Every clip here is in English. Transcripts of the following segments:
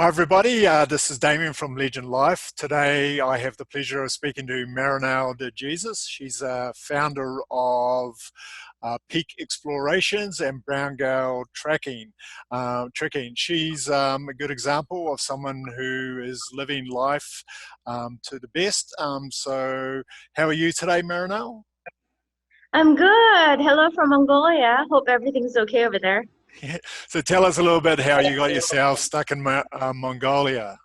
Hi everybody, this is Damien from Legion Life. Today I have the pleasure of speaking to Marinel de Jesus. She's a founder of Peak Explorations and Brown Gale Trekking. She's a good example of someone who is living life to the best. So how are you today, Marinel? I'm good. Hello from Mongolia. Hope everything's okay over there. So tell us a little bit how you got yourself stuck in Mongolia.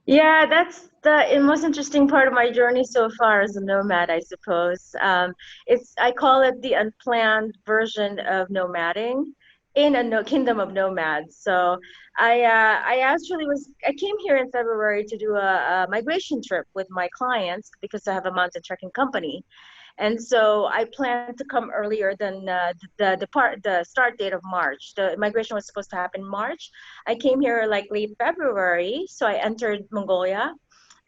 Yeah, that's the most interesting part of my journey so far as a nomad, I suppose. I call it the unplanned version of nomading in a no kingdom of nomads. So I came here in February to do a migration trip with my clients because I have a mountain trekking company. And so I planned to come earlier than the start date of March. The migration was supposed to happen March. I came here like late February, so I entered Mongolia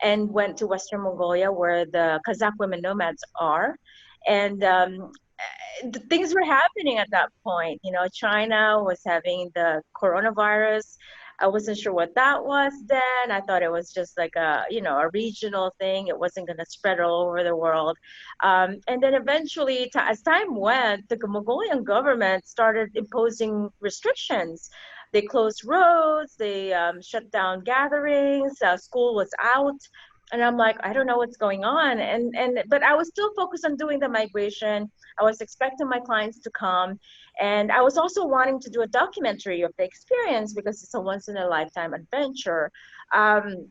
and went to Western Mongolia where the Kazakh women nomads are. And things were happening at that point. You know, China was having the coronavirus. I wasn't sure what that was then. I thought it was just like a regional thing. It wasn't going to spread all over the world. And then eventually, as time went, the Mongolian government started imposing restrictions. They closed roads, they shut down gatherings, school was out. And I'm like, I don't know what's going on. But I was still focused on doing the migration. I was expecting my clients to come. And I was also wanting to do a documentary of the experience because it's a once in a lifetime adventure. Um,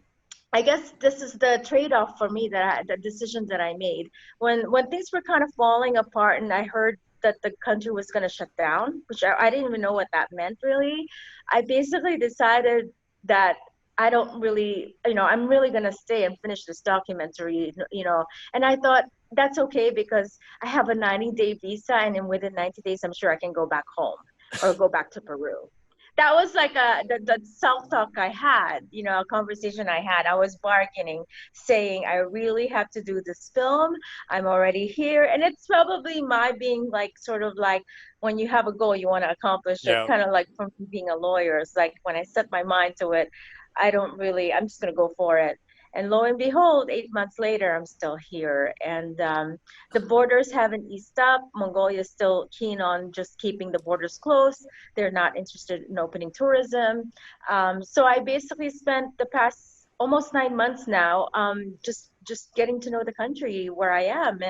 I guess this is the trade-off for me the decision that I made. When things were kind of falling apart and I heard that the country was going to shut down, which I didn't even know what that meant really. I basically decided that I don't really, I'm really going to stay and finish this documentary. And I thought that's okay because I have a 90-day visa, and then within 90 days, I'm sure I can go back home or go back to Peru. That was like the self-talk I had, a conversation I had. I was bargaining, saying, I really have to do this film. I'm already here. And it's probably my being like, sort of like when you have a goal, you want to accomplish it, Yeah. kind of like from being a lawyer. It's like when I set my mind to it, I'm just going to go for it. And lo and behold, 8 months later, I'm still here. And the borders haven't eased up. Mongolia is still keen on just keeping the borders closed. They're not interested in opening tourism. So I basically spent the past almost 9 months now just getting to know the country where I am.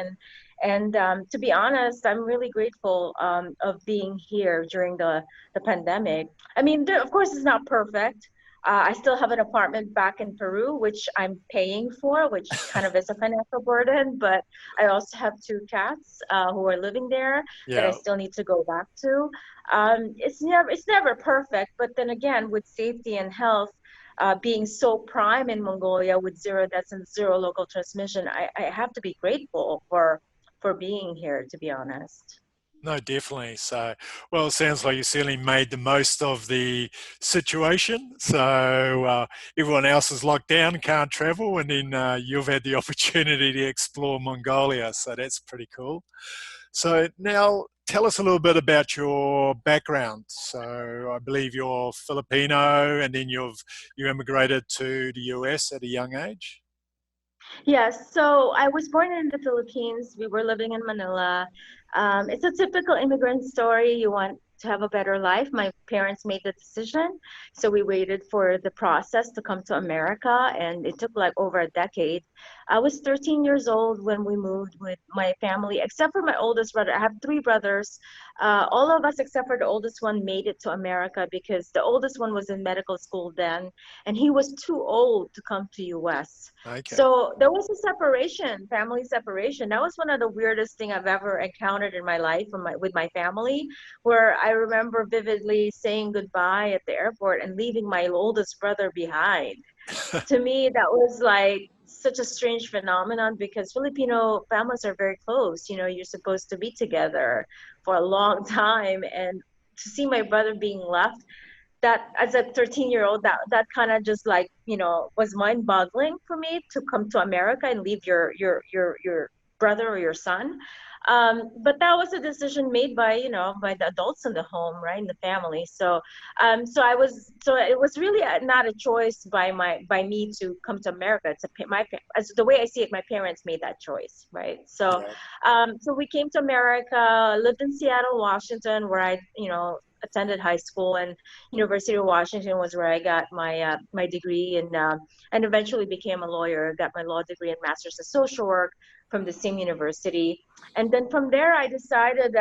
And to be honest, I'm really grateful of being here during the pandemic. I mean, of course, it's not perfect. I still have an apartment back in Peru, which I'm paying for, which kind of is a financial burden. But I also have two cats who are living there that I Yeah. still need to go back to. It's never perfect, but then again, with safety and health being so prime in Mongolia with zero deaths and zero local transmission, I have to be grateful for being here, to be honest. No, definitely. So, well, it sounds like you certainly made the most of the situation. So, everyone else is locked down, can't travel, and then you've had the opportunity to explore Mongolia. So, that's pretty cool. So, now tell us a little bit about your background. So, I believe you're Filipino, and then you immigrated to the US at a young age. Yes, so I was born in the Philippines. We were living in Manila. It's a typical immigrant story. You want to have a better life. My parents made the decision, so we waited for the process to come to America, and it took like over a decade. I was 13 years old when we moved with my family, except for my oldest brother. I have three brothers. All of us, except for the oldest one, made it to America because the oldest one was in medical school then, and he was too old to come to US. Okay. So there was a separation, family separation. That was one of the weirdest thing I've ever encountered in my life with my family, where I remember vividly saying goodbye at the airport and leaving my oldest brother behind. To me, that was like such a strange phenomenon because Filipino families are very close. You're supposed to be together for a long time, and to see my brother being left, that as a 13-year-old, that kind of just like was mind-boggling for me to come to America and leave your brother or your son. But that was a decision made by, by the adults in the home, right, in the family. So it was really not a choice by me to come to America. As the way I see it, my parents made that choice, right? Yeah. So we came to America, lived in Seattle, Washington, where I, attended high school, and University of Washington was where I got my degree, and eventually became a lawyer. Got my law degree and master's of social work from the same university. And then from there, I started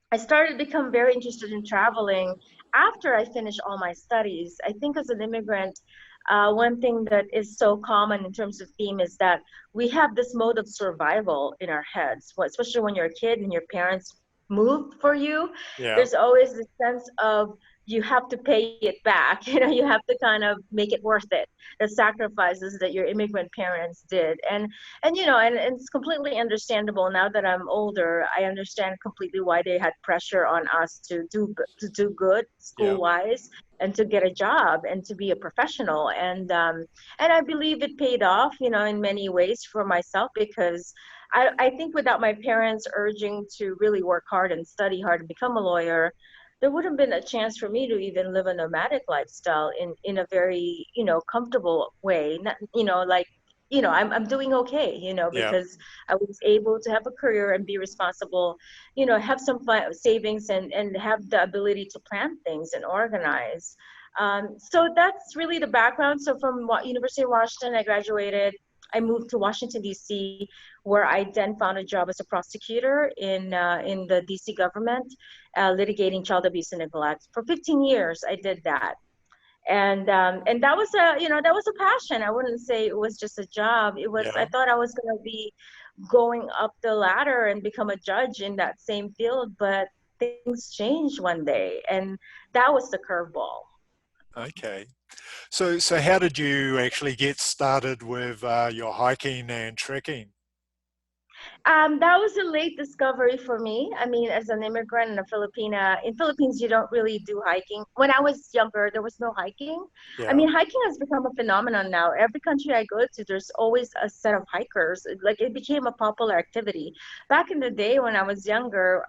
to become very interested in traveling after I finished all my studies. I think as an immigrant, one thing that is so common in terms of theme is that we have this mode of survival in our heads, especially when you're a kid and your parents move for you. Yeah. There's always this sense of you have to pay it back. You have to kind of make it worth it, the sacrifices that your immigrant parents did. And it's completely understandable now that I'm older. I understand completely why they had pressure on us to do good Yeah. school wise and to get a job and to be a professional. And I believe it paid off, in many ways for myself, because I think without my parents urging to really work hard and study hard and become a lawyer, there would have been a chance for me to even live a nomadic lifestyle in a very, comfortable way. Not, like, I'm doing okay, Yeah. because I was able to have a career and be responsible, have some savings, and have the ability to plan things and organize. So that's really the background. So from University of Washington, I graduated. I moved to Washington, D.C., where I then found a job as a prosecutor in the D.C. government, litigating child abuse and neglect. For 15 years, I did that. And that was a passion. I wouldn't say it was just a job. I Yeah. thought I was going to be going up the ladder and become a judge in that same field, but things changed one day, and that was the curveball. Okay. So how did you actually get started with your hiking and trekking? That was a late discovery for me. I mean, as an immigrant and a Filipina, in Philippines, you don't really do hiking. When I was younger, there was no hiking. I Yeah. mean, hiking has become a phenomenon now. Every country I go to, there's always a set of hikers. Like, it became a popular activity. Back in the day when I was younger,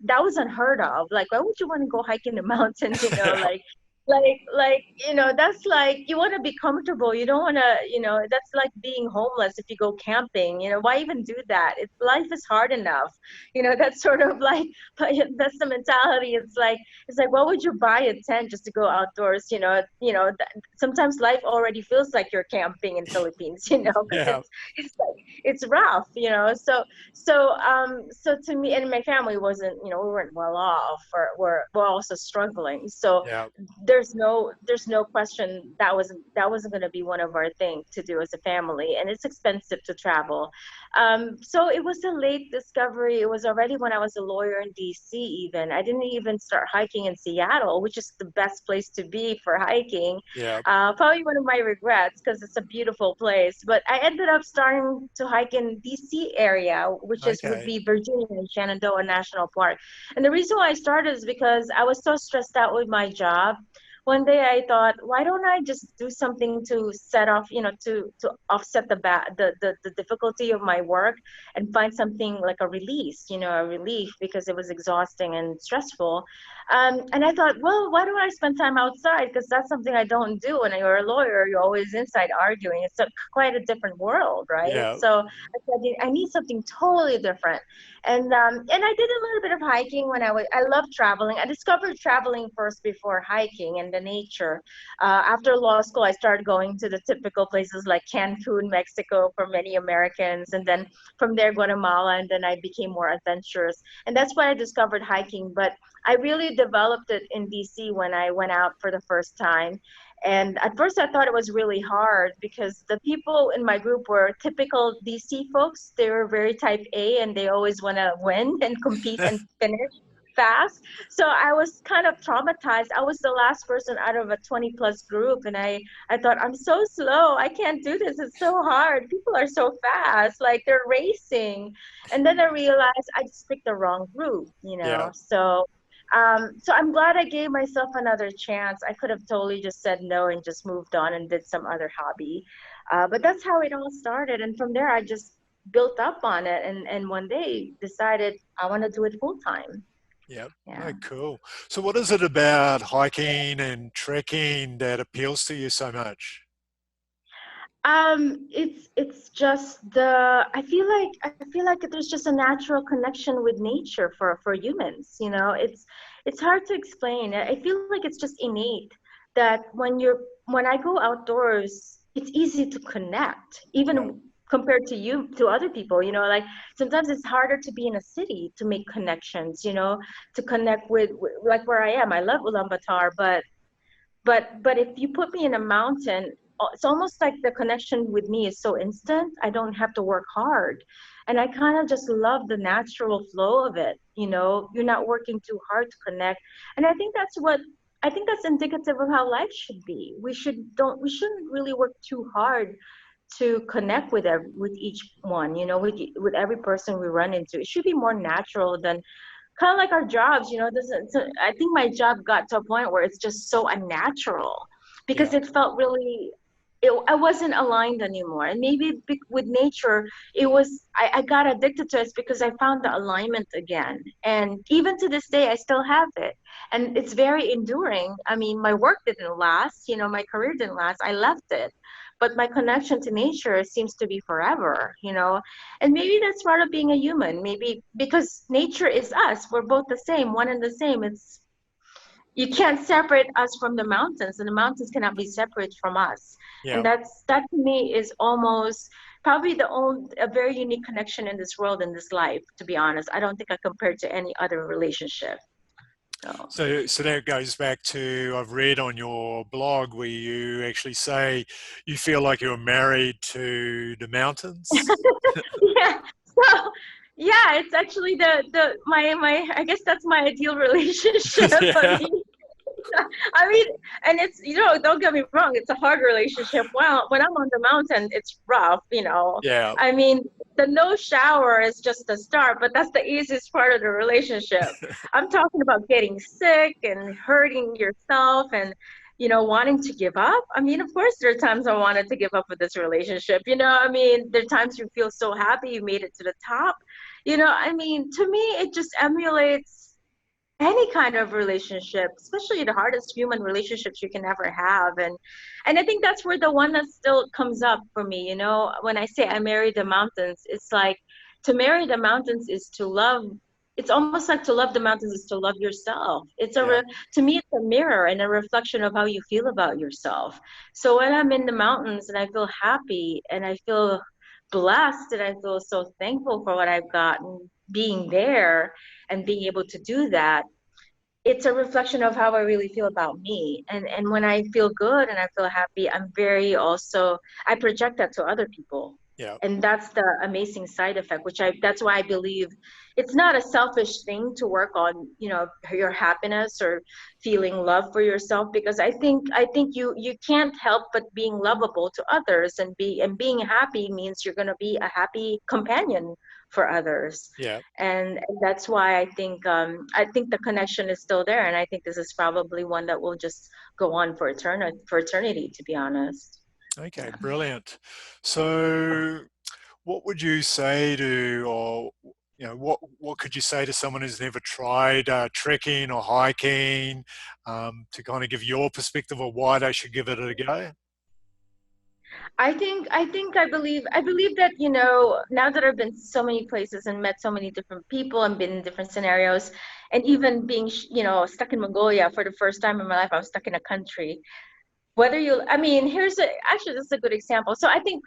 that was unheard of. Like, why would you want to go hike in the mountains? Yeah. That's like, you want to be comfortable. You don't want to, that's like being homeless if you go camping. Why even do that? Life is hard enough. That's sort of like, that's the mentality. It's like, why would you buy a tent just to go outdoors? Sometimes life already feels like you're camping in Philippines, because Yeah. it's rough. So to me and my family wasn't, we weren't well off, or we're also struggling. So Yeah. there's no question that wasn't going to be one of our things to do as a family, and it's expensive to travel. So it was a late discovery. It was already when I was a lawyer in DC. Even I didn't even start hiking in Seattle, which is the best place to be for hiking. Yeah. Probably one of my regrets, because it's a beautiful place, but I ended up starting to hike in DC area, which would Okay. be Virginia and Shenandoah National Park. And the reason why I started is because I was so stressed out with my job. One day I thought, why don't I just do something to set off, to offset the difficulty of my work, and find something like a release, a relief, because it was exhausting and stressful. And I thought, well, why don't I spend time outside? Because that's something I don't do. When you're a lawyer, you're always inside arguing. It's quite a different world, right? Yeah. So I said, I need something totally different. And I did a little bit of hiking when I love traveling. I discovered traveling first before hiking and the nature. After law school, I started going to the typical places like Cancun, Mexico, for many Americans, and then from there Guatemala, and then I became more adventurous. And that's why I discovered hiking. But I really developed it in DC when I went out for the first time. And at first, I thought it was really hard, because the people in my group were typical DC folks. They were very type A, and they always want to win and compete and finish fast. So I was kind of traumatized. I was the last person out of a 20 plus group. And I thought, I'm so slow. I can't do this. It's so hard. People are so fast. Like, they're racing. And then I realized I just picked the wrong group, Yeah. So I'm glad I gave myself another chance. I could have totally just said no and just moved on and did some other hobby. But that's how it all started. And from there, I just built up on it, and one day decided I want to do it full time. Yeah. Yeah. Oh, cool. So what is it about hiking and trekking that appeals to you so much? It's just the I feel like there's just a natural connection with nature for humans. It's hard to explain. I feel like it's just innate that when I go outdoors, it's easy to connect, Yeah. even compared to other people. Like sometimes it's harder to be in a city to make connections. To connect with like where I am. I love Ulaanbaatar, but if you put me in a mountain, it's almost like the connection with me is so instant. I don't have to work hard. And I kind of just love the natural flow of it. You're not working too hard to connect. And I think that's indicative of how life should be. We shouldn't really work too hard to connect with each one, with every person we run into. It should be more natural than kind of like our jobs. I think my job got to a point where it's just so unnatural because Yeah. it felt really, I wasn't aligned anymore. And maybe with nature, I got addicted to it because I found the alignment again. And even to this day, I still have it. And it's very enduring. I mean, my work didn't last, my career didn't last. I left it. But my connection to nature seems to be forever. And maybe that's part of being a human. Maybe because nature is us. We're both the same, one and the same. You can't separate us from the mountains, and the mountains cannot be separate from us. And Yeah. that to me is almost probably a very unique connection in this world, in this life. To be honest, I don't think I compare it to any other relationship. So. So that goes back to, I've read on your blog where you actually say you feel like you're married to the mountains. Yeah. So yeah, it's actually my I guess that's my ideal relationship. I Yeah. mean, I mean, and it's, don't get me wrong, it's a hard relationship. Well, when I'm on the mountain, it's rough. Yeah. I mean, the no shower is just the start, but that's the easiest part of the relationship. I'm talking about getting sick and hurting yourself and, wanting to give up. I mean, of course, there are times I wanted to give up with this relationship. I mean, there are times you feel so happy you made it to the top. I mean, to me, it just emulates any kind of relationship, especially the hardest human relationships you can ever have. And I think that's where the one that still comes up for me. When I say I marry the mountains, it's like to marry the mountains is to love. It's almost like to love the mountains is to love yourself. Yeah. To me, it's a mirror and a reflection of how you feel about yourself. So when I'm in the mountains and I feel happy and I feel blessed and I feel so thankful for what I've gotten being there and being able to do that, it's a reflection of how I really feel about me. And when I feel good and I feel happy, I project that to other people. Yeah. And that's the amazing side effect, that's why I believe it's not a selfish thing to work on, your happiness or feeling love for yourself, because I think you can't help but being lovable to others, and being happy means you're going to be a happy companion for others. Yeah. And that's why I think the connection is still there, and I think this is probably one that will just go on for eternity, to be honest. Okay, Yeah. brilliant. So what would you say to, or what could you say to someone who's never tried trekking or hiking, to kind of give your perspective of why they should give it a go? I believe that, now that I've been so many places and met so many different people and been in different scenarios, and even being stuck in Mongolia for the first time in my life. I was stuck in a country. I mean, actually, this is a good example. So I think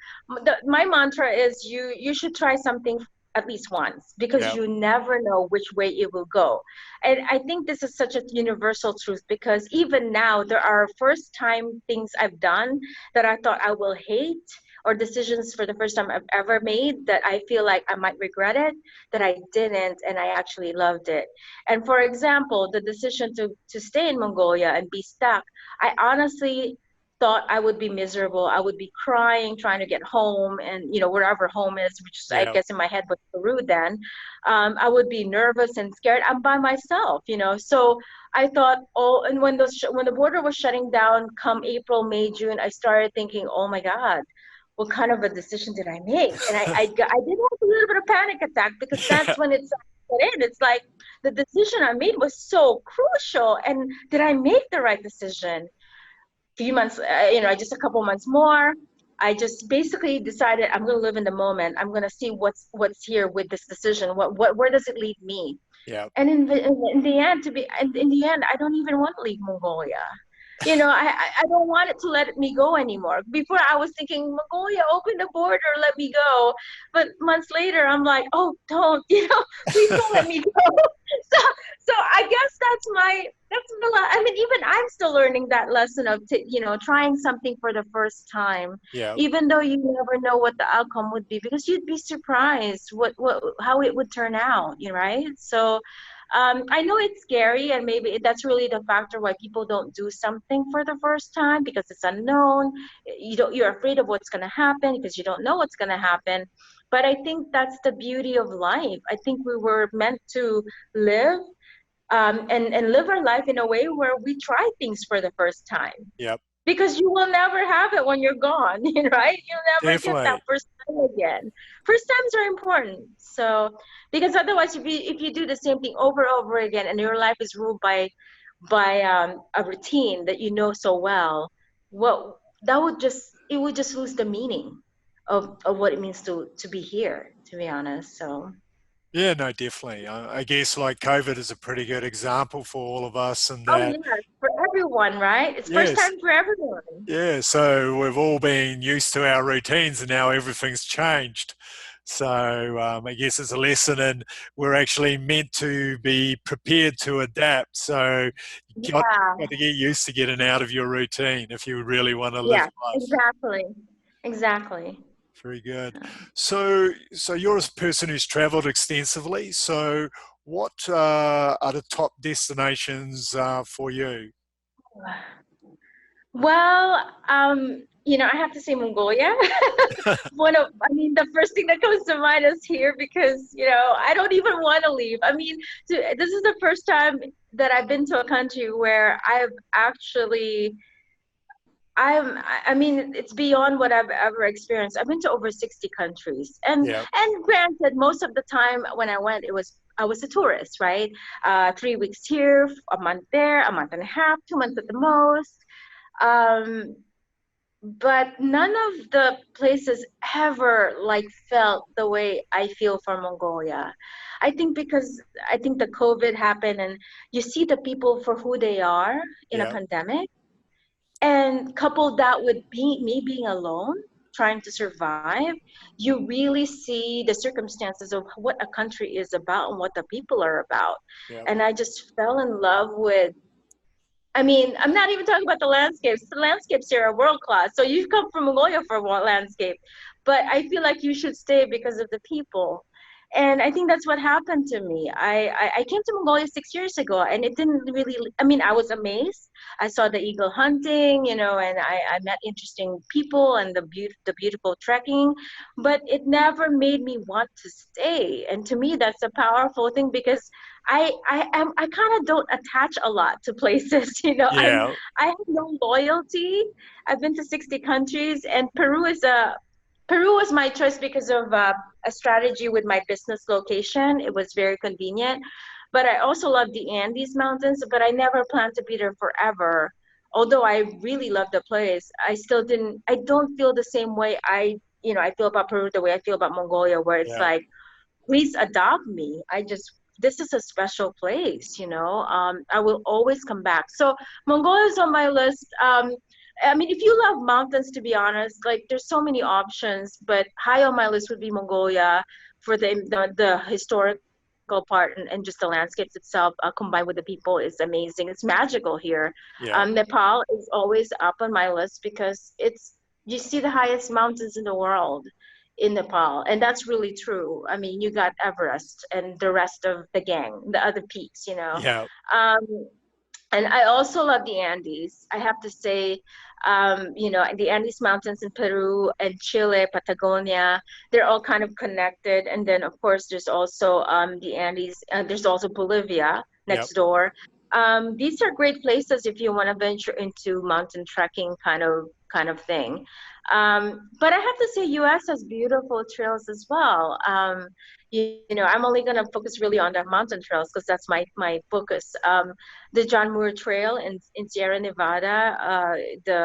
my mantra is you should try something at least once, because Yeah. you never know which way it will go. And I think this is such a universal truth, because even now there are first time things I've done that I thought I will hate, or decisions for the first time I've ever made that I feel like I might regret it, that I didn't, and I actually loved it. And for example, the decision to stay in Mongolia and be stuck, I honestly thought I would be miserable. I would be crying, trying to get home, and wherever home is, which is, I Yeah. guess in my head was Peru then. I would be nervous and scared. I'm by myself. So I thought, oh, and when the border was shutting down, come April, May, June, I started thinking, oh my God, what kind of a decision did I make? And I did have a little bit of panic attack, because that's when it's in. It's like the decision I made was so crucial, and did I make the right decision? Few months, just a couple months more, I just basically decided I'm going to live in the moment. I'm going to see what's here with this decision. Where does it lead me? Yeah. And in the end, I don't even want to leave Mongolia. I don't want it to let me go anymore. Before I was thinking, Mongolia, open the border, let me go. But months later, I'm like, oh, don't, please don't let me go. So, so I guess I mean, even I'm still learning that lesson of, trying something for the first time, Yeah. even though you never know what the outcome would be, because you'd be surprised how it would turn out, right? So, I know it's scary, and maybe that's really the factor why people don't do something for the first time, because it's unknown. You're afraid of what's going to happen because you don't know what's going to happen. But I think that's the beauty of life. I think we were meant to live, and live our life in a way where we try things for the first time, Yep. because you will never have it when you're gone, right? You'll never get that Definitely. first time again. First times are important. So, because otherwise, if you do the same thing over and over again, and your life is ruled by a routine that you know so well, what that would just it would just lose the meaning of what it means to be here, to be honest. So, Yeah, no, definitely. I guess like COVID is a pretty good example for all of us, and oh that, yes, for everyone, right? It's first yes, time for everyone. yeah. So we've all been used to our routines, and now everything's changed. So I guess it's a lesson, and we're actually meant to be prepared to adapt. So you got Yeah. to get used to getting out of your routine if you really want to live Yeah, life. exactly. Exactly. Very good. Yeah. So you're a person who's traveled extensively. So what are the top destinations for you? Well, I have to say Mongolia. I mean, the first thing that comes to mind is here, because, I don't even want to leave. I mean, this is the first time that I've been to a country where I've actually I mean, it's beyond what I've ever experienced. I've been to over 60 countries. And Yeah, and granted, most of the time when I went, I was a tourist, right? 3 weeks here, a month there, a month and a half, 2 months at the most. Um, but none of the places ever like felt the way I feel for Mongolia. I think the COVID happened, and you see the people for who they are in a yeah, pandemic, and couple that with me being alone, trying to survive, you really see the circumstances of what a country is about and what the people are about. yeah, And I just fell in love with, I mean, I'm not even talking about the landscapes. The landscapes here are world class. So you've come from Mongolia for a landscape, but I feel like you should stay because of the people. And I think that's what happened to me. I came to Mongolia 6 years ago, and it didn't really, I mean, I was amazed. I saw the eagle hunting, and I met interesting people, and the beautiful trekking, but it never made me want to stay. And to me, that's a powerful thing, because I kind of don't attach a lot to places. yeah, I have no loyalty. I've been to 60 countries, and Peru was my choice because of a strategy with my business location. It was very convenient, but I also love the Andes Mountains. But I never planned to be there forever. Although I really love the place, I still didn't. I don't feel the same way I feel about Peru the way I feel about Mongolia, where it's yeah, like, please adopt me. This is a special place, I will always come back. So Mongolia is on my list. I mean, if you love mountains, to be honest, like there's so many options, but high on my list would be Mongolia for the historical part, and just the landscapes itself, combined with the people, is amazing. It's magical here. yeah, Nepal is always up on my list, because you see the highest mountains in the world in Nepal, and that's really true. I mean, you got Everest and the rest of the gang, the other peaks, yeah, Um, and I also love the Andes. I have to say, the Andes Mountains in Peru and Chile, Patagonia, they're all kind of connected. And then, of course, there's also the Andes. There's also Bolivia yeah, next door. These are great places if you want to venture into mountain trekking kind of thing. But I have to say, U.S. has beautiful trails as well. You know, I'm only going to focus really on the mountain trails because that's my focus. The John Muir Trail in Sierra Nevada, the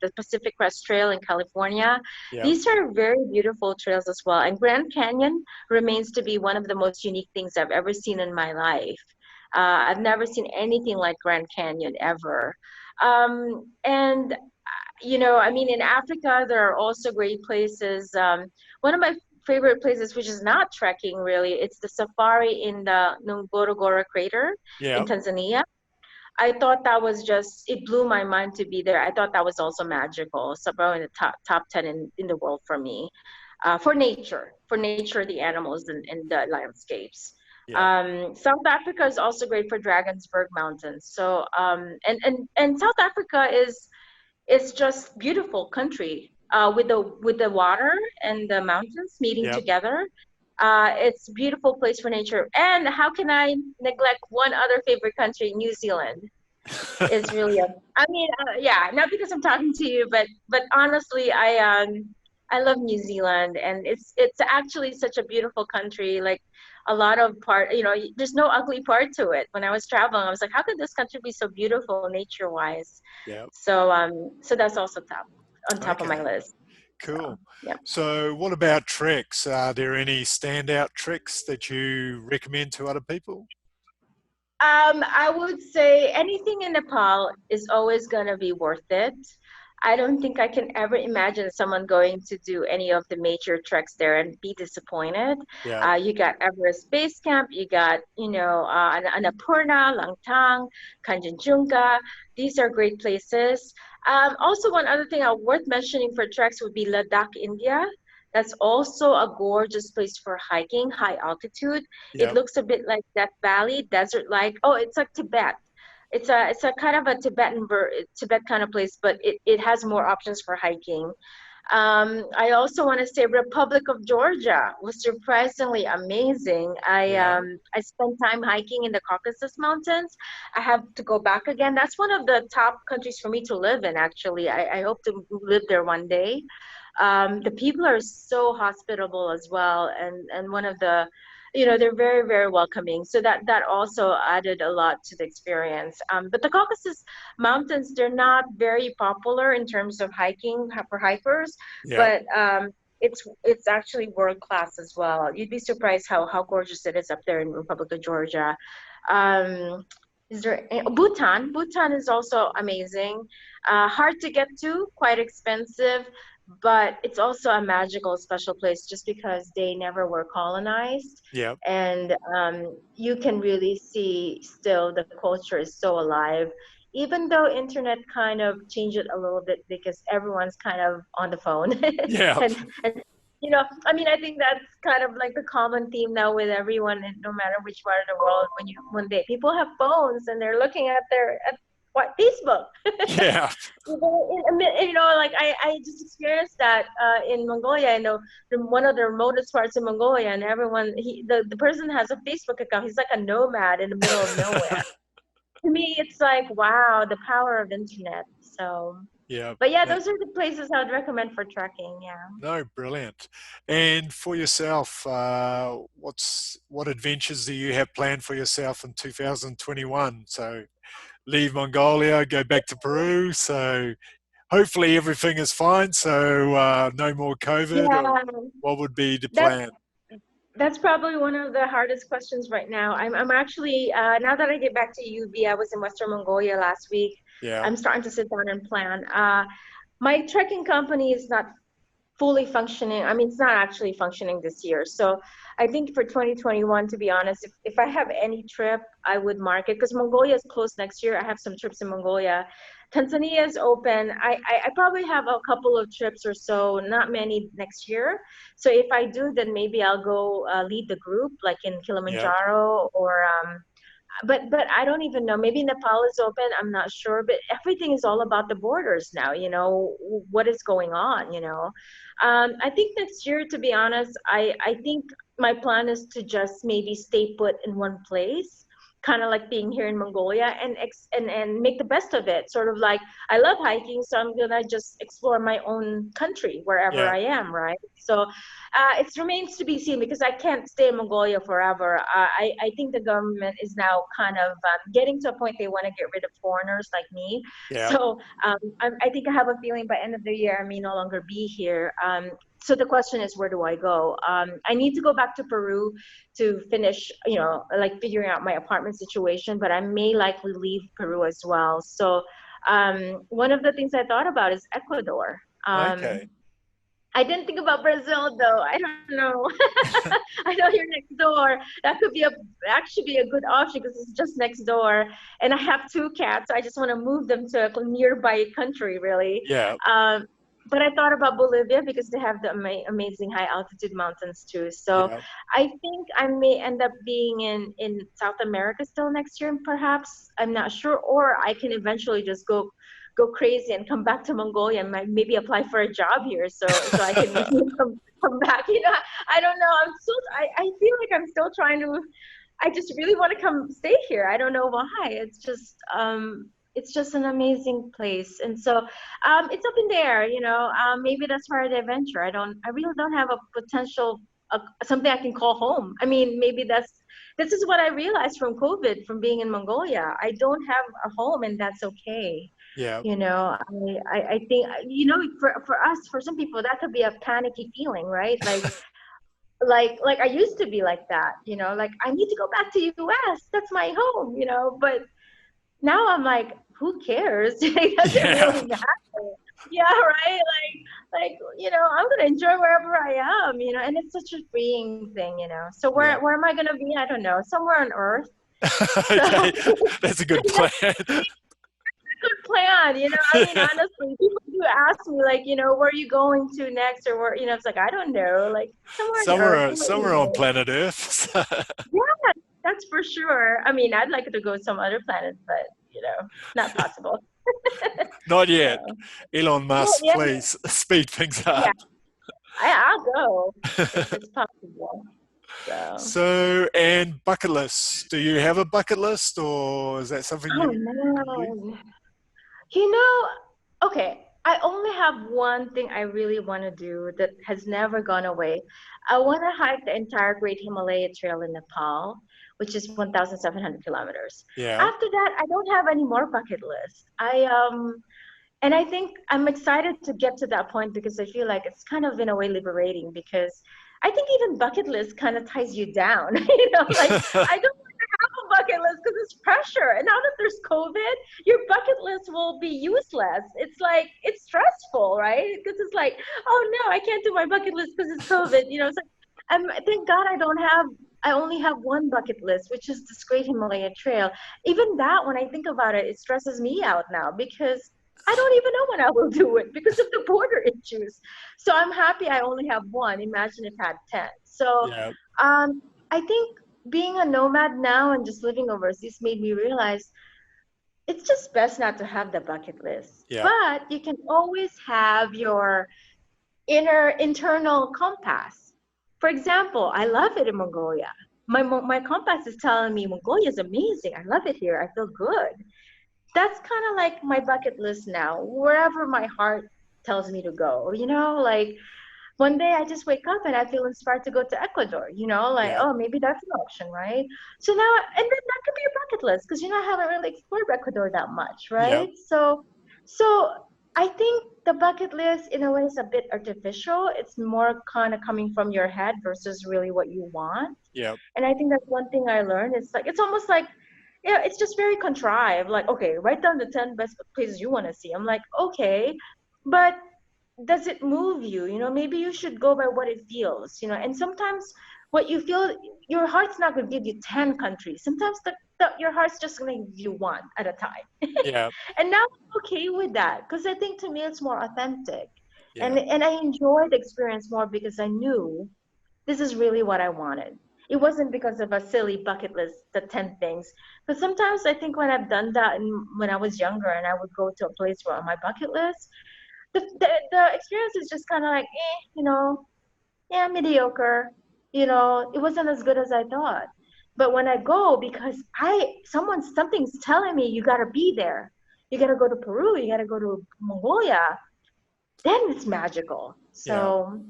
the Pacific Crest Trail in California. Yeah. These are very beautiful trails as well. And Grand Canyon remains to be one of the most unique things I've ever seen in my life. I've never seen anything like Grand Canyon ever. And I mean, in Africa, there are also great places. One of my favorite places, which is not trekking really, it's the safari in the Ngorongoro crater in Yeah. Tanzania. I thought that was just, it blew my mind to be there. I thought that was also magical. So probably in the top 10 in the world for me, for nature, the animals and the landscapes. Yeah. South Africa is also great for Drakensberg Mountains. So and South Africa is just beautiful country with the water and the mountains meeting Yeah. together. It's a beautiful place for nature. And how can I neglect one other favorite country, New Zealand? Is really I mean, yeah, not because I'm talking to you, but honestly, I love New Zealand, and it's actually such a beautiful country. Like a lot of there's no ugly part to it. When I was traveling, I was like, how could this country be so beautiful nature wise? Yeah. So that's also on top of my Okay. list. So Cool. yeah. So, what about treks? Are there any standout treks that you recommend to other people? I would say anything in Nepal is always going to be worth it. I don't think I can ever imagine someone going to do any of the major treks there and be disappointed. Yeah. You got Everest Base Camp, you got, Annapurna, Langtang, Kanchenjunga. These are great places. Also, one other thing worth mentioning for treks would be Ladakh, India. That's also a gorgeous place for hiking, high altitude. It Yeah. looks a bit like Death Valley, desert-like. Oh, it's like Tibet. It's a kind of a Tibet kind of place, but it has more options for hiking. I also want to say Republic of Georgia was surprisingly amazing. Yeah. I spent time hiking in the Caucasus Mountains. I have to go back again. That's one of the top countries for me to live in, actually. I hope to live there one day. The people are so hospitable as well, and one of the they're very, very welcoming, so that also added a lot to the experience. But the Caucasus Mountains, they're not very popular in terms of hiking for hikers, Yeah. but it's actually world class as well. You'd be surprised how gorgeous it is up there in Republic of Georgia. um, is there Bhutan is also amazing. Hard to get to, quite expensive, but it's also a magical, special place just because they never were colonized. Yeah. And you can really see still the culture is so alive, even though internet kind of changed it a little bit because everyone's kind of on the phone. Yeah. And I mean, I think that's kind of like the common theme now with everyone, and no matter which part of the world, when people have phones and they're looking at what Facebook. Yeah. Like I just experienced that in Mongolia. I know one of the remotest parts of Mongolia, and the person has a Facebook account. He's like a nomad in the middle of nowhere. To me, it's like, wow, the power of internet. So, Yeah. but yeah, No, those are the places I would recommend for trekking. Yeah. no, brilliant. And for yourself, what adventures do you have planned for yourself in 2021? So leave Mongolia, go back to Peru. So hopefully everything is fine. So no more COVID, or Yeah, what would be the that's plan? that's probably one of the hardest questions right now. I'm actually now that I get back to UB, I was in Western Mongolia last week. Yeah. I'm starting to sit down and plan. My trekking company is not fully functioning. I mean, it's not actually functioning this year. So I think for 2021, to be honest, if I have any trip, I would mark it because Mongolia is closed next year. I have some trips in Mongolia. Tanzania is open. I probably have a couple of trips or so, not many next year. So if I do, then maybe I'll go lead the group, like in Yeah. Kilimanjaro or but I don't even know. Maybe Nepal is open. I'm not sure. But everything is all about the borders now. What is going on. I think next year, to be honest, I think my plan is to just maybe stay put in one place kind of like being here in Mongolia and make the best of it. Sort of like I love hiking, so I'm gonna just explore my own country wherever Yeah. I am, right? So it remains to be seen because I can't stay in Mongolia forever. I think the government is now kind of getting to a point they want to get rid of foreigners like me. Yeah. So I think I have a feeling by end of the year I may no longer be here. So the question is, where do I go? I need to go back to Peru to finish, like figuring out my apartment situation, but I may likely leave Peru as well. So one of the things I thought about is Ecuador. Okay. I didn't think about Brazil though. I don't know. I know you're next door. That could be actually be a good option because it's just next door. And I have two cats. So I just want to move them to a nearby country, really. Yeah. Um, but I thought about Bolivia because they have the amazing high altitude mountains too. So Yeah. I think I may end up being in South America still next year, perhaps. I'm not sure. Or I can eventually just go crazy and come back to Mongolia and maybe apply for a job here so I can come back. I don't know. I feel like I'm still trying to. I just really want to come stay here. I don't know why. It's just an amazing place, and so it's up in there. Maybe that's part of the adventure. I really don't have a potential. Something I can call home. I mean, maybe this is what I realized from COVID, from being in Mongolia. I don't have a home, and that's okay. Yeah. I think, for us, for some people, that could be a panicky feeling, right? Like I used to be like that, like I need to go back to US. That's my home, but now I'm like, who cares? It doesn't Yeah. really matter. Yeah, right. I'm gonna enjoy wherever I am, and it's such a freeing thing. So Yeah. where am I gonna be? I don't know. Somewhere on Earth. So Okay. That's a good plan. good plan. I mean, honestly, people do ask me, like, where are you going to next, or where, it's like, I don't know, like somewhere on Earth. Somewhere, Who really somewhere on knows? planet Earth. Yeah, that's for sure. I mean, I'd like to go to some other planet, but not possible. Not yet. So, Elon well, Musk, yeah, please speed things yeah, up. I'll go if it's possible. So, And bucket lists. Do you have a bucket list, or is that something oh you? man. You know, okay, I only have one thing I really want to do that has never gone away. I want to hike the entire Great Himalaya Trail in Nepal, which is 1,700 kilometers. Yeah. After that, I don't have any more bucket list. And I think I'm excited to get to that point because I feel like it's kind of in a way liberating because I think even bucket list kind of ties you down. Like I don't have a bucket list because it's pressure. And now that there's COVID, your bucket list will be useless. It's like it's stressful, right? Because it's like, oh no, I can't do my bucket list because it's COVID. It's like thank God I only have one bucket list, which is this Great Himalaya Trail. Even that, when I think about it, it stresses me out now because I don't even know when I will do it because of the border issues. So I'm happy I only have one. Imagine if I had 10. So Yeah. I think being a nomad now and just living overseas made me realize it's just best not to have the bucket list. Yeah. But you can always have your internal compass. For example, I love it in Mongolia. My compass is telling me Mongolia is amazing. I love it here. I feel good. That's kind of like my bucket list now, wherever my heart tells me to go. Like one day I just wake up and I feel inspired to go to Ecuador, like, Yeah. oh, maybe that's an option, right? So now, and then that could be a bucket list because, I haven't really explored Ecuador that much, Yeah. right? So I think the bucket list in a way is a bit artificial. It's more kind of coming from your head versus really what you want. Yeah. And I think that's one thing I learned. It's like, it's almost like, yeah, it's just very contrived. Like, okay, write down the 10 best places you want to see. I'm like, okay, but does it move you? Maybe you should go by what it feels, and sometimes what you feel, your heart's not going to give you 10 countries. Sometimes your heart's just going to give you one at a time. Yeah. And now I'm okay with that because I think to me it's more authentic. Yeah. And I enjoyed the experience more because I knew this is really what I wanted. It wasn't because of a silly bucket list, the 10 things. But sometimes I think when I've done that and when I was younger and I would go to a place where on my bucket list, the experience is just kind of like, yeah, mediocre. It wasn't as good as I thought. But when I go, because something's telling me you got to be there. You got to go to Peru. You got to go to Mongolia. Then it's magical. Yeah. So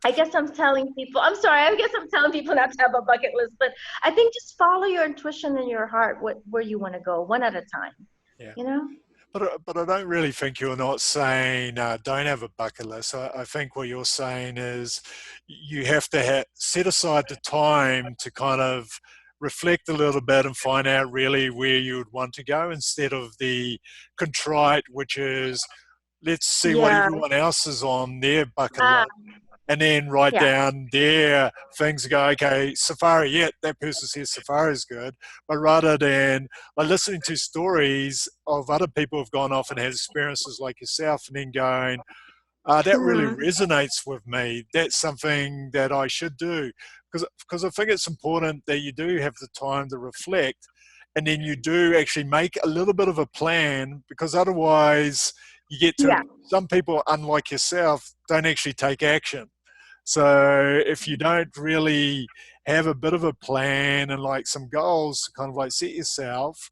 I guess I'm telling people, I'm sorry, I guess I'm telling people not to have a bucket list, but I think just follow your intuition and your heart, where you want to go, one at a time, Yeah. you know? But I don't really think you're not saying don't have a bucket list. I think what you're saying is you have to set aside the time to kind of reflect a little bit and find out really where you would want to go, instead of the contrite, which is let's see what Yeah, everyone else is on their bucket yeah, list, and then write yeah. down their things and go, okay, safari, yeah, that person says safari is good. But rather than like listening to stories of other people who've gone off and had experiences like yourself, and then going, that really Mhm. resonates with me. That's something that I should do. Because I think it's important that you do have the time to reflect, and then you do actually make a little bit of a plan, because otherwise you get to Yeah, some people, unlike yourself, don't actually take action. So if you don't really have a bit of a plan and like some goals to kind of like set yourself,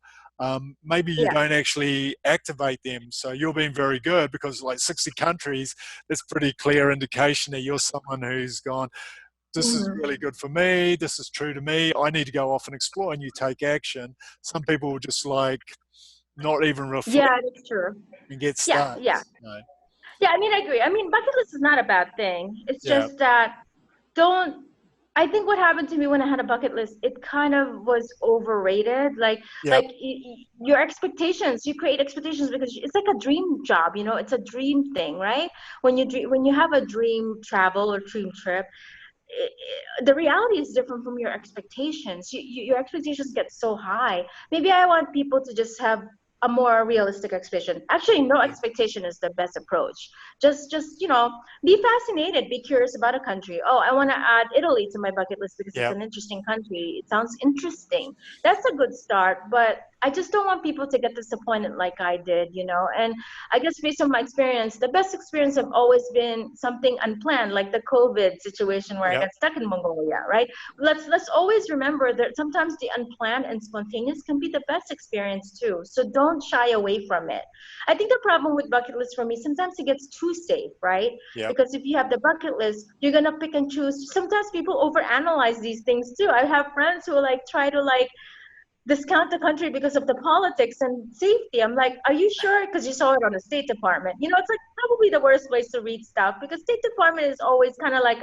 maybe you yeah. don't actually activate them. So you're being very good, because like 60 countries, that's pretty clear indication that you're someone who's gone, this is really Mhm. good for me, this is true to me, I need to go off and explore, and you take action. Some people will just like not even reflect Yeah, that's true. and get Yeah, stuck. yeah. No. Yeah, I mean, I agree. I mean, bucket list is not a bad thing. It's Yeah, just that don't I think what happened to me when I had a bucket list, it kind of was overrated. yeah, Like your expectations, you create expectations because it's like a dream job, it's a dream thing, right? When you have a dream travel or dream trip, the reality is different from your expectations. Your expectations get so high. Maybe I want people to just have a more realistic expectation. Actually, no yeah, expectation is the best approach. Just be fascinated, be curious about a country. Oh, I want to add Italy to my bucket list because it's yeah, an interesting country. It sounds interesting. That's a good start, but I just don't want people to get disappointed like I did. And I guess based on my experience, the best experience have always been something unplanned, like the COVID situation where I yeah, got stuck in Mongolia, right? Let's always remember that sometimes the unplanned and spontaneous can be the best experience too. So don't shy away from it. I think the problem with bucket list for me, sometimes it gets too safe, right? yeah, Because if you have the bucket list, you're gonna pick and choose. Sometimes people overanalyze these things too. I have friends who like try to like discount the country because of the politics and safety. I'm like, are you sure? Because you saw it on the State Department. It's like probably the worst place to read stuff because State Department is always kind of like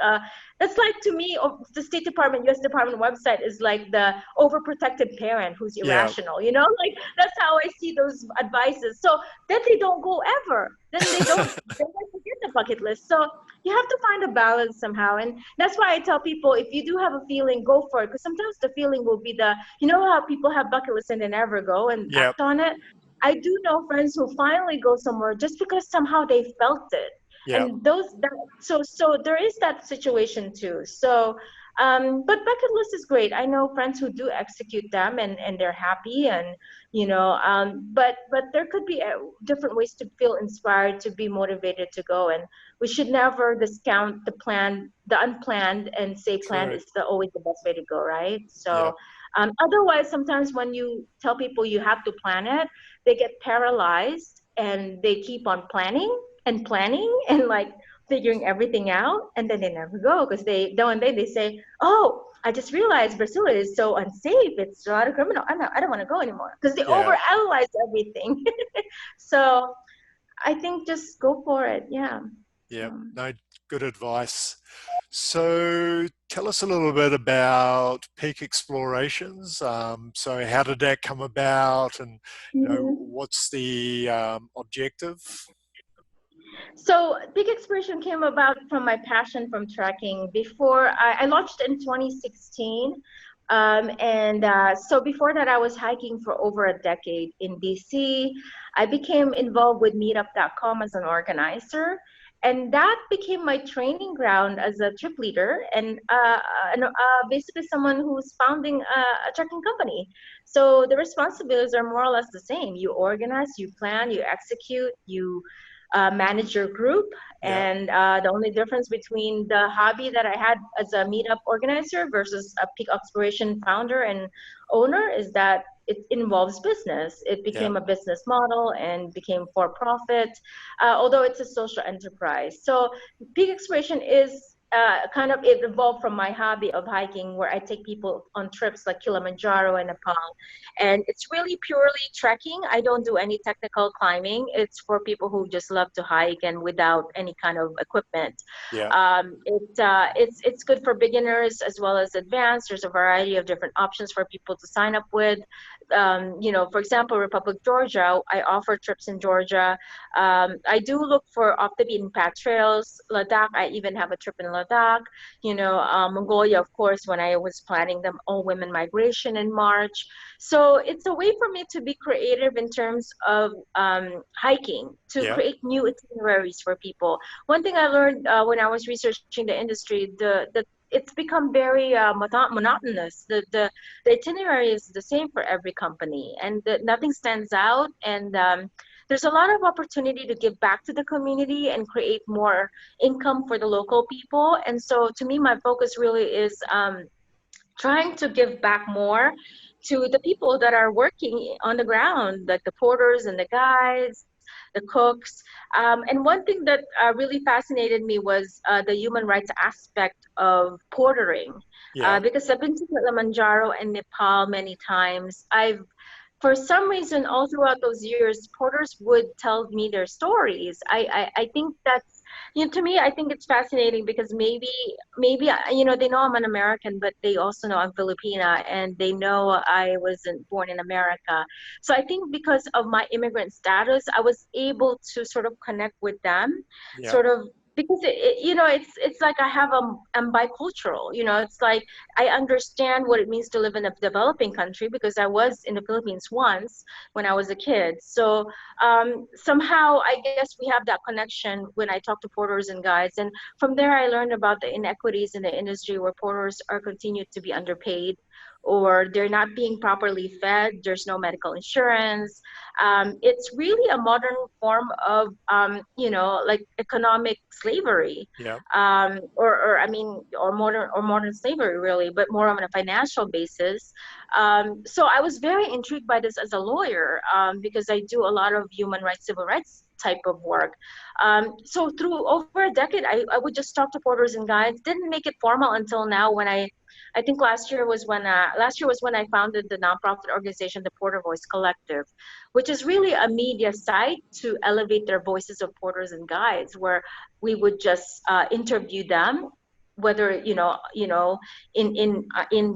that's like to me, the State Department, U.S. Department website is like the overprotective parent who's yeah, irrational. Like that's how I see those advices. So then they don't go ever. Then they don't. They forget the bucket list. So you have to find a balance somehow, and that's why I tell people if you do have a feeling, go for it. Because sometimes the feeling will be how people have bucket lists and they never go and yeah, act on it? I do know friends who finally go somewhere just because somehow they felt it. yeah, And so there is that situation too. So but bucket list is great. I know friends who do execute them and they're happy and but there could be different ways to feel inspired to be motivated to go and we should never discount the unplanned and say planned true. is always the best way to go, right? Yeah, So otherwise, sometimes when you tell people you have to plan it, they get paralyzed and they keep on planning and planning and like figuring everything out, and then they never go because they one day they say, "Oh, I just realized Brazil is so unsafe. It's a lot of criminal. I don't want to go anymore," because they yeah, overanalyze everything. So I think just go for it. Yeah. yeah. Um, No, good advice. So tell us a little bit about peak explorations. So how did that come about, and mhm. what's the objective? So Big Exploration came about from my passion from trekking. Before I launched in 2016, and so before that, I was hiking for over a decade in BC. I became involved with Meetup.com as an organizer, and that became my training ground as a trip leader and basically someone who's founding a trekking company. So the responsibilities are more or less the same. You organize, you plan, you execute, you manage your group. Yeah. And the only difference between the hobby that I had as a meetup organizer versus a peak exploration founder and owner is that it involves business. It Yeah. became a business model and became for profit, although it's a social enterprise. So peak exploration is kind of, it evolved from my hobby of hiking, where I take people on trips like Kilimanjaro and Nepal. And it's really purely trekking. I don't do any technical climbing. It's for people who just love to hike and without any kind of equipment. Yeah. It's good for beginners as well as advanced. There's a variety of different options for people to sign up with. For example, Republic Georgia, I offer trips in Georgia. I do look for off the beaten path trails. Ladakh, I even have a trip in Ladakh. Mongolia, of course, when I was planning the all women migration in March. So it's a way for me to be creative in terms of hiking, to Yeah. create new itineraries for people. One thing I learned when I was researching the industry, the it's become very monotonous. The itinerary is the same for every company, and nothing stands out. And there's a lot of opportunity to give back to the community and create more income for the local people. And so, to me, my focus really is trying to give back more to the people that are working on the ground, like the porters and the guides, the cooks. And one thing that really fascinated me was the human rights aspect of portering, Yeah. because I've been to Kilimanjaro and Nepal many times. For some reason, all throughout those years, porters would tell me their stories. I think that's, to me, I think it's fascinating because maybe they know I'm an American, but they also know I'm Filipina, and they know I wasn't born in America. So I think because of my immigrant status, I was able to sort of connect with them, Yeah. sort of, because it's like I'm bicultural. It's like I understand what it means to live in a developing country because I was in the Philippines once when I was a kid. So somehow I guess we have that connection when I talk to porters and guides. And from there, I learned about the inequities in the industry where porters are continued to be underpaid, or they're not being properly fed. There's no medical insurance. It's really a modern form of, like economic slavery, Yeah. or modern slavery, really, but more on a financial basis. So I was very intrigued by this as a lawyer, because I do a lot of human rights, civil rights type of work. So through over a decade, I would just talk to porters and guides. Didn't make it formal until now when I think last year was when I founded the nonprofit organization, the Porter Voice Collective, which is really a media site to elevate their voices of porters and guides, where we would just interview them, whether in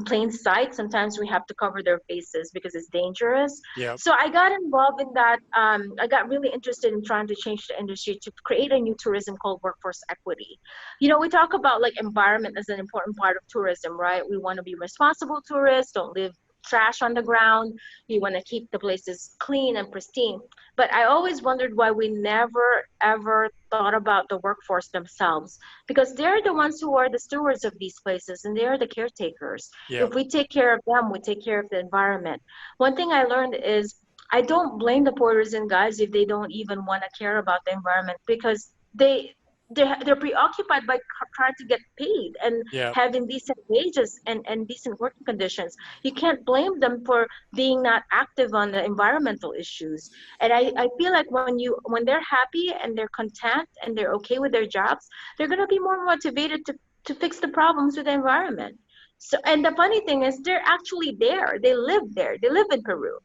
plain sight. Sometimes we have to cover their faces because it's dangerous. Yeah. So I got involved in that. I got really interested in trying to change the industry to create a new tourism called workforce equity. We talk about like environment as an important part of tourism, right? We want to be responsible tourists, don't leave trash on the ground. We want to keep the places clean and pristine. But I always wondered why we never ever thought about the workforce themselves, because they're the ones who are the stewards of these places and they're the caretakers. Yeah. If we take care of them, we take care of the environment. One thing I learned is I don't blame the porters and guides if they don't even want to care about the environment, because they're preoccupied by trying to get paid and Yeah. having decent wages and decent working conditions. You can't blame them for being not active on the environmental issues. And I feel like when they're happy and they're content and they're okay with their jobs, they're going to be more motivated to fix the problems with the environment. So, and the funny thing is they're actually there. They live there. They live in Peru.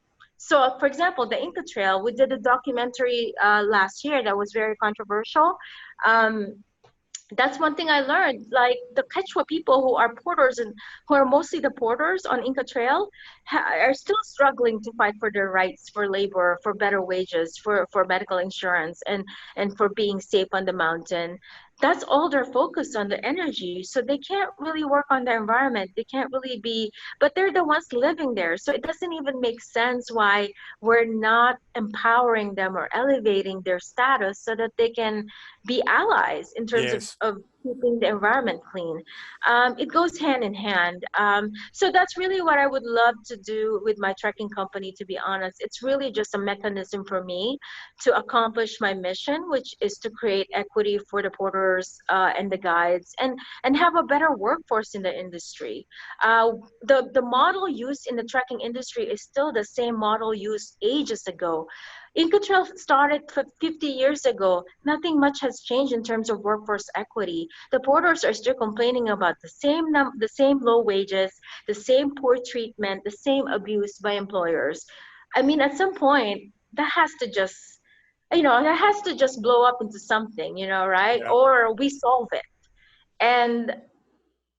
So, for example, the Inca Trail, we did a documentary last year that was very controversial. Um, that's one thing I learned. Like the Quechua people who are porters and who are mostly the porters on Inca Trail are still struggling to fight for their rights, for labor, for better wages, for medical insurance, and for being safe on the mountain. That's all they're focused on, the energy. So they can't really work on the environment. They can't really be, but they're the ones living there. So it doesn't even make sense why we're not empowering them or elevating their status so that they can be allies in terms of, Yes. of keeping the environment clean. It goes hand in hand. So that's really what I would love to do with my trekking company, to be honest. It's really just a mechanism for me to accomplish my mission, which is to create equity for the porters and the guides, and have a better workforce in the industry. Uh, the model used in the trekking industry is still the same model used ages ago. Inca Trail started 50 years ago. Nothing much has changed in terms of workforce equity. The porters are still complaining about the same low wages, the same poor treatment, the same abuse by employers. I mean, at some point, that has to just, that has to just blow up into something, right? Yep. Or we solve it. And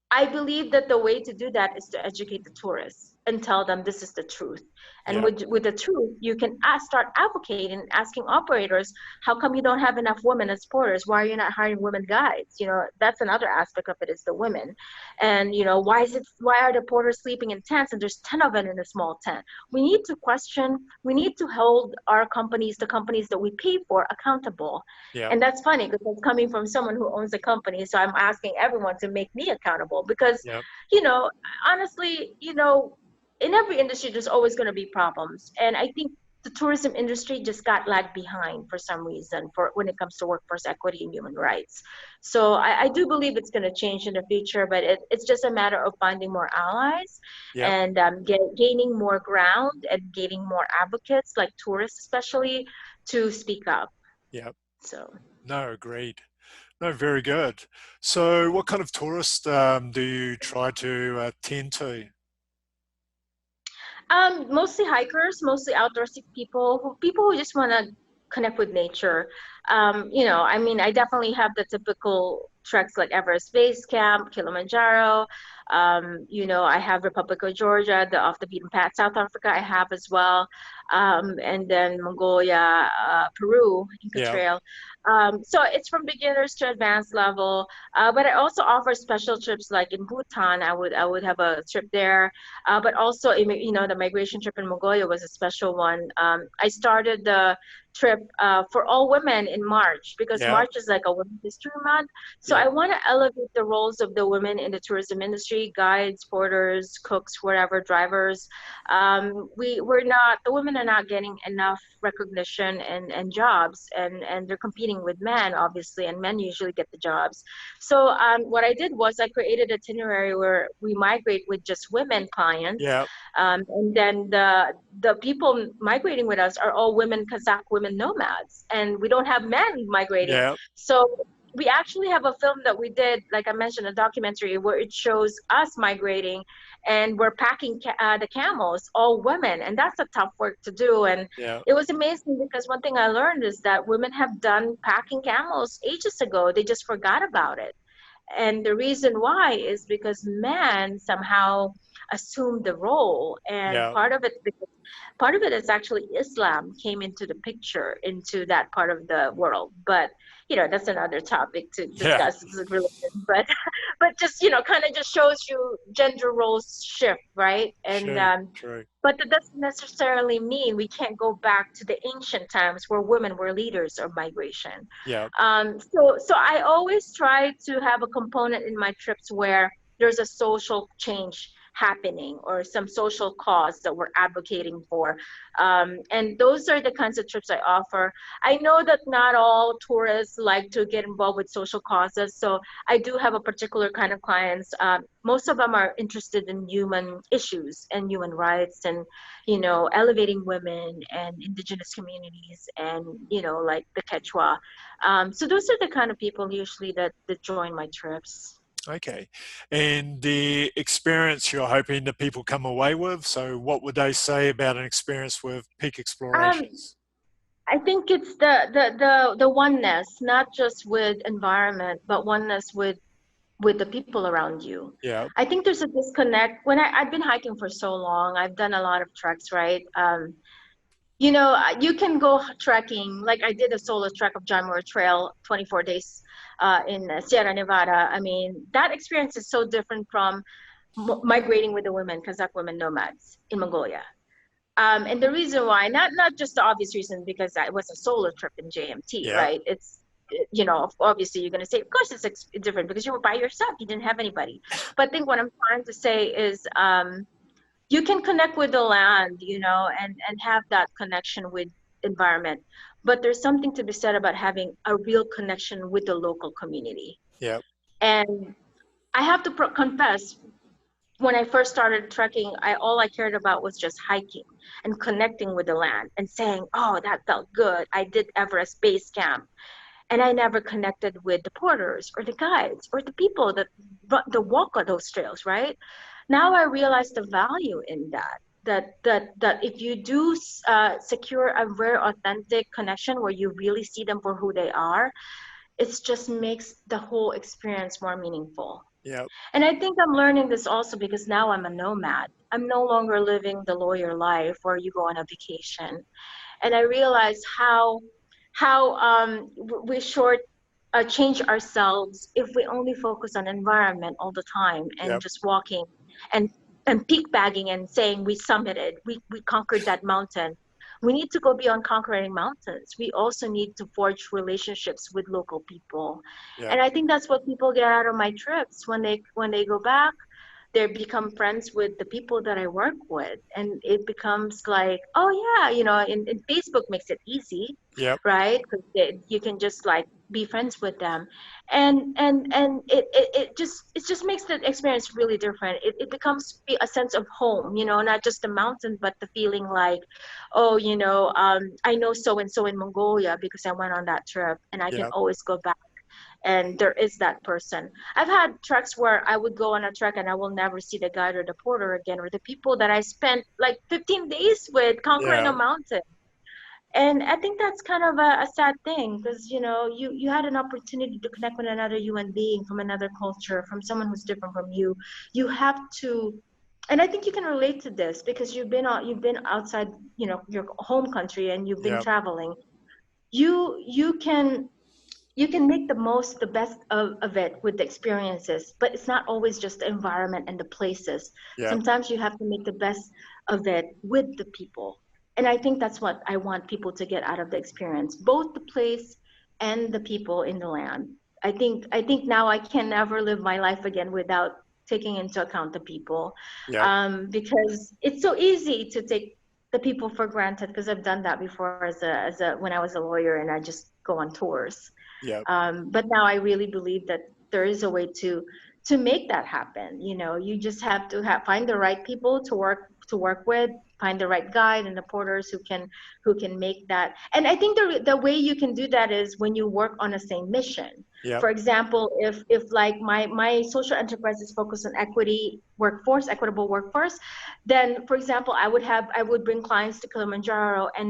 I believe that the way to do that is to educate the tourists and tell them this is the truth. And Yep. with the truth, you can start advocating, asking operators, how come you don't have enough women as porters? Why are you not hiring women guides? That's another aspect of it, is the women. And why are the porters sleeping in tents and there's 10 of them in a small tent? We need to hold our companies, the companies that we pay for, accountable. Yep. And that's funny because it's coming from someone who owns a company. So I'm asking everyone to make me accountable because, Yep. you know, honestly, in every industry, there's always going to be problems. And I think the tourism industry just got lagged behind for some reason for when it comes to workforce equity and human rights. So I do believe it's going to change in the future, but it's just a matter of finding more allies Yep. and gaining more ground and gaining more advocates, like tourists especially, to speak up. Yep. So. No, agreed. No, very good. So, what kind of tourist do you try to tend to? Mostly hikers, mostly outdoorsy people who just want to connect with nature. I mean, I definitely have the typical treks like Everest Base Camp, Kilimanjaro. I have Republic of Georgia, the off the beaten path. South Africa, I have as well, and then Mongolia, Peru, Inca Yeah. Trail. So it's from beginners to advanced level. But I also offer special trips, like in Bhutan. I would have a trip there, but also, the migration trip in Mongolia was a special one. I started the trip for all women in March because Yeah. March is like a Women's History Month. So Yep. I want to elevate the roles of the women in the tourism industry: guides, porters, cooks, whatever, drivers. The women are not getting enough recognition and jobs, and they're competing with men, obviously, and men usually get the jobs. So what I did was I created an itinerary where we migrate with just women clients, Yep. and then the people migrating with us are all women, Kazakh women nomads, and we don't have men migrating. Yep. So we actually have a film that we did, like I mentioned, a documentary where it shows us migrating, and we're packing the camels, all women, and that's a tough work to do. And Yep. it was amazing because one thing I learned is that women have done packing camels ages ago. They just forgot about it. And the reason why is because men somehow assumed the role. And Yep. part of it is actually Islam came into the picture, into that part of the world. But that's another topic to Yeah. discuss. It's religion, but but just kind of just shows you gender roles shift, right? And True. True. but that doesn't necessarily mean we can't go back to the ancient times where women were leaders of migration. Yep. So I always try to have a component in my trips where there's a social change happening or some social cause that we're advocating for. And those are the kinds of trips I offer. I know that not all tourists like to get involved with social causes, so I do have a particular kind of clients. Most of them are interested in human issues and human rights, and elevating women and indigenous communities, and like the Quechua. So those are the kind of people usually that join my trips. Okay. And the experience you're hoping that people come away with. So, what would they say about an experience with peak Um, explorations? I think it's the oneness, not just with environment, but oneness with the people around you. Yeah. I think there's a disconnect. I've been hiking for so long, I've done a lot of treks, right? You can go trekking, like I did a solo trek of John Muir Trail, 24 days in Sierra Nevada. I mean, that experience is so different from migrating with the women, Kazakh women nomads in Mongolia. And the reason why, not just the obvious reason, because it was a solo trip in JMT, Yeah. right? you know, obviously you're going to say, of course it's different because you were by yourself, you didn't have anybody. But I think what I'm trying to say is, you can connect with the land, you know, and have that connection with environment. But there's something to be said about having a real connection with the local community. Yeah. And I have to confess, when I first started trekking, all I cared about was just hiking and connecting with the land and saying, "Oh, that felt good. I did Everest Base Camp." And I never connected with the porters or the guides or the people that walk on those trails, right? Now I realize the value in that. That if you do secure a very authentic connection where you really see them for who they are, it just makes the whole experience more meaningful. Yeah. And I think I'm learning this also because now I'm a nomad. I'm no longer living the lawyer life where you go on a vacation. And I realize how we change ourselves if we only focus on environment all the time Yeah. and just walking and and peak bagging and saying we summited, we conquered that mountain. We need to go beyond conquering mountains. We also need to forge relationships with local people. Yeah. And I think that's what people get out of my trips. When they go back, they become friends with the people that I work with. And it becomes like, oh yeah, you know, in Facebook makes it easy, Yeah. right? Because you can just like be friends with them. And it just makes the experience really different. It becomes a sense of home, you know, not just the mountain, but the feeling like, oh, you know, I know so and so in Mongolia because I went on that trip and I can Yeah. always go back and there is that person. I've had treks where I would go on a trek and I will never see the guide or the porter again or the people that I spent like 15 days with conquering Yeah. a mountain. And I think that's kind of a sad thing because you know you had an opportunity to connect with another human being from another culture, from someone who's different from you. You have to, and I think you can relate to this because you've been outside, you know, your home country and you've been Yeah. traveling. You can make the best of it with the experiences, but it's not always just the environment and the places. Yeah. Sometimes you have to make the best of it with the people. And I think that's what I want people to get out of the experience, both the place and the people in the land. I think now I can never live my life again without taking into account the people, Yeah. because it's so easy to take the people for granted because I've done that before as a when I was a lawyer and I just go on tours. Yeah. But now I really believe that there is a way to make that happen. You know, you just have to find the right people to work with, find the right guide and the porters who can make that. And I think the way you can do that is when you work on the same mission. Yeah. For example, if like my social enterprise is focused on equitable workforce, then for example, I would bring clients to Kilimanjaro and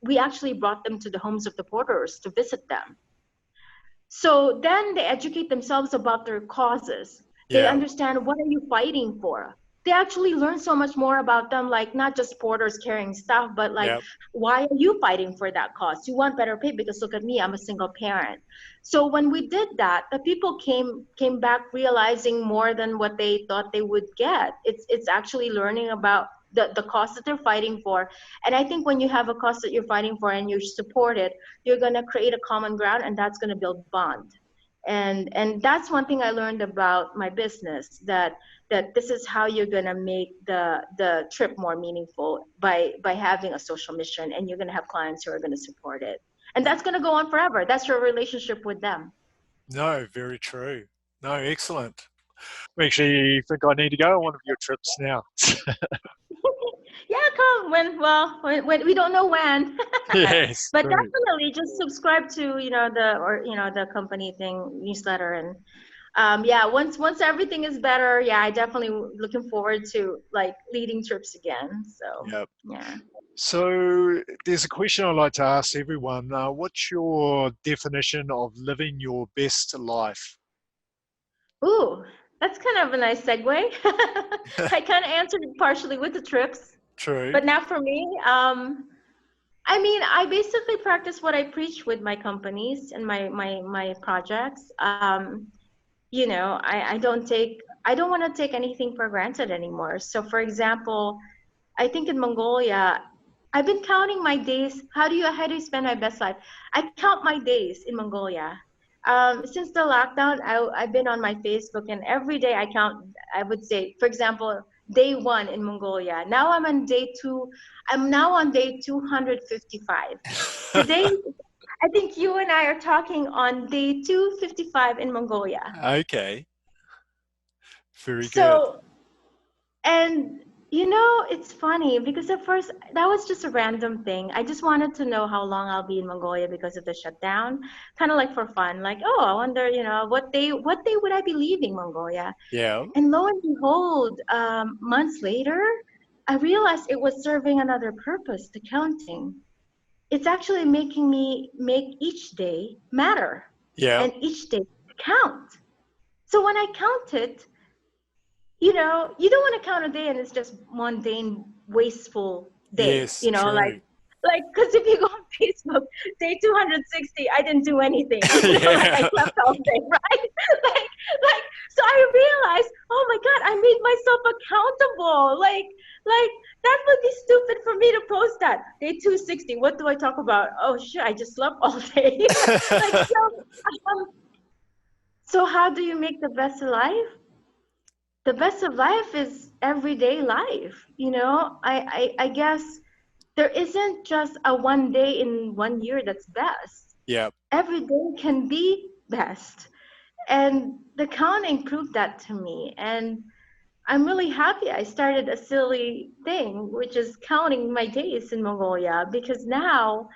we actually brought them to the homes of the porters to visit them, so then they educate themselves about their causes. They Yeah. understand what are you fighting for. They actually learn so much more about them, like not just porters carrying stuff, but like Yeah. why are you fighting for that cause? You want better pay because look at me, I'm a single parent. So when we did that, the people came back realizing more than what they thought they would get. It's actually learning about the cause that they're fighting for. And I think when you have a cause that you're fighting for and you support it, you're going to create a common ground and that's going to build bond. And that's one thing I learned about my business, that this is how you're going to make the trip more meaningful by having a social mission, and you're going to have clients who are going to support it, and that's going to go on forever. That's your relationship with them. No, very true. No, excellent. Actually, think I need to go on one of your trips now. Yeah, come when we don't know when. Yes, But true. definitely just subscribe to the company thing newsletter. And yeah, once everything is better, yeah, I definitely looking forward to like leading trips again. So Yep. yeah. So there's a question I like to ask everyone. What's your definition of living your best life? Ooh, that's kind of a nice segue. I kind of answered it partially with the trips, True. but now for me, I mean, I basically practice what I preach with my companies and my projects. I don't want to take anything for granted anymore. So, for example, I think in Mongolia, I've been counting my days. How do you spend my best life? I count my days in Mongolia. Since the lockdown, I've been on my Facebook, and every day I count. I would say, for example, day one in Mongolia. Now I'm on day two. I'm now on day 255. Today, I think you and I are talking on day 255 in Mongolia. Okay, very good. So, and it's funny because at first that was just a random thing. I just wanted to know how long I'll be in Mongolia because of the shutdown, kind of like for fun. Like, oh, I wonder, what day would I be leaving Mongolia? Yeah, And lo and behold, months later, I realized it was serving another purpose, the counting. It's actually making me make each day matter yeah, and each day count. So when I count it, you don't want to count a day and it's just mundane, wasteful day, yes, true. because if you go on Facebook, day 260, I didn't do anything, like I Yeah, slept all day, right? like, so I realized, oh my God, I made myself accountable. Like that would be stupid for me to post that. Day 260, what do I talk about? Oh shit, I just slept all day. like, um, so how do you make the best of life? The best of life is everyday life. I guess there isn't just a one day in one year that's best. yeah, Every day can be best. And the counting proved that to me. And I'm really happy I started a silly thing, which is counting my days in Mongolia, because now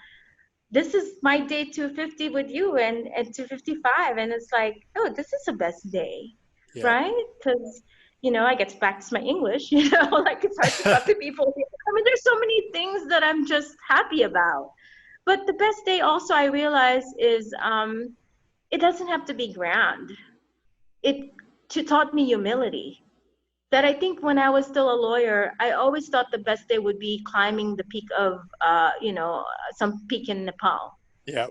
this is my day 250 with you and 255. And it's like, oh, this is the best day, yeah, right? Because, I get to practice my English, like it's hard to talk to people. I mean, there's so many things that I'm just happy about. But the best day also I realize is it doesn't have to be grand. It taught me humility. That I think when I was still a lawyer, I always thought the best day would be climbing the peak of, some peak in Nepal. yeah,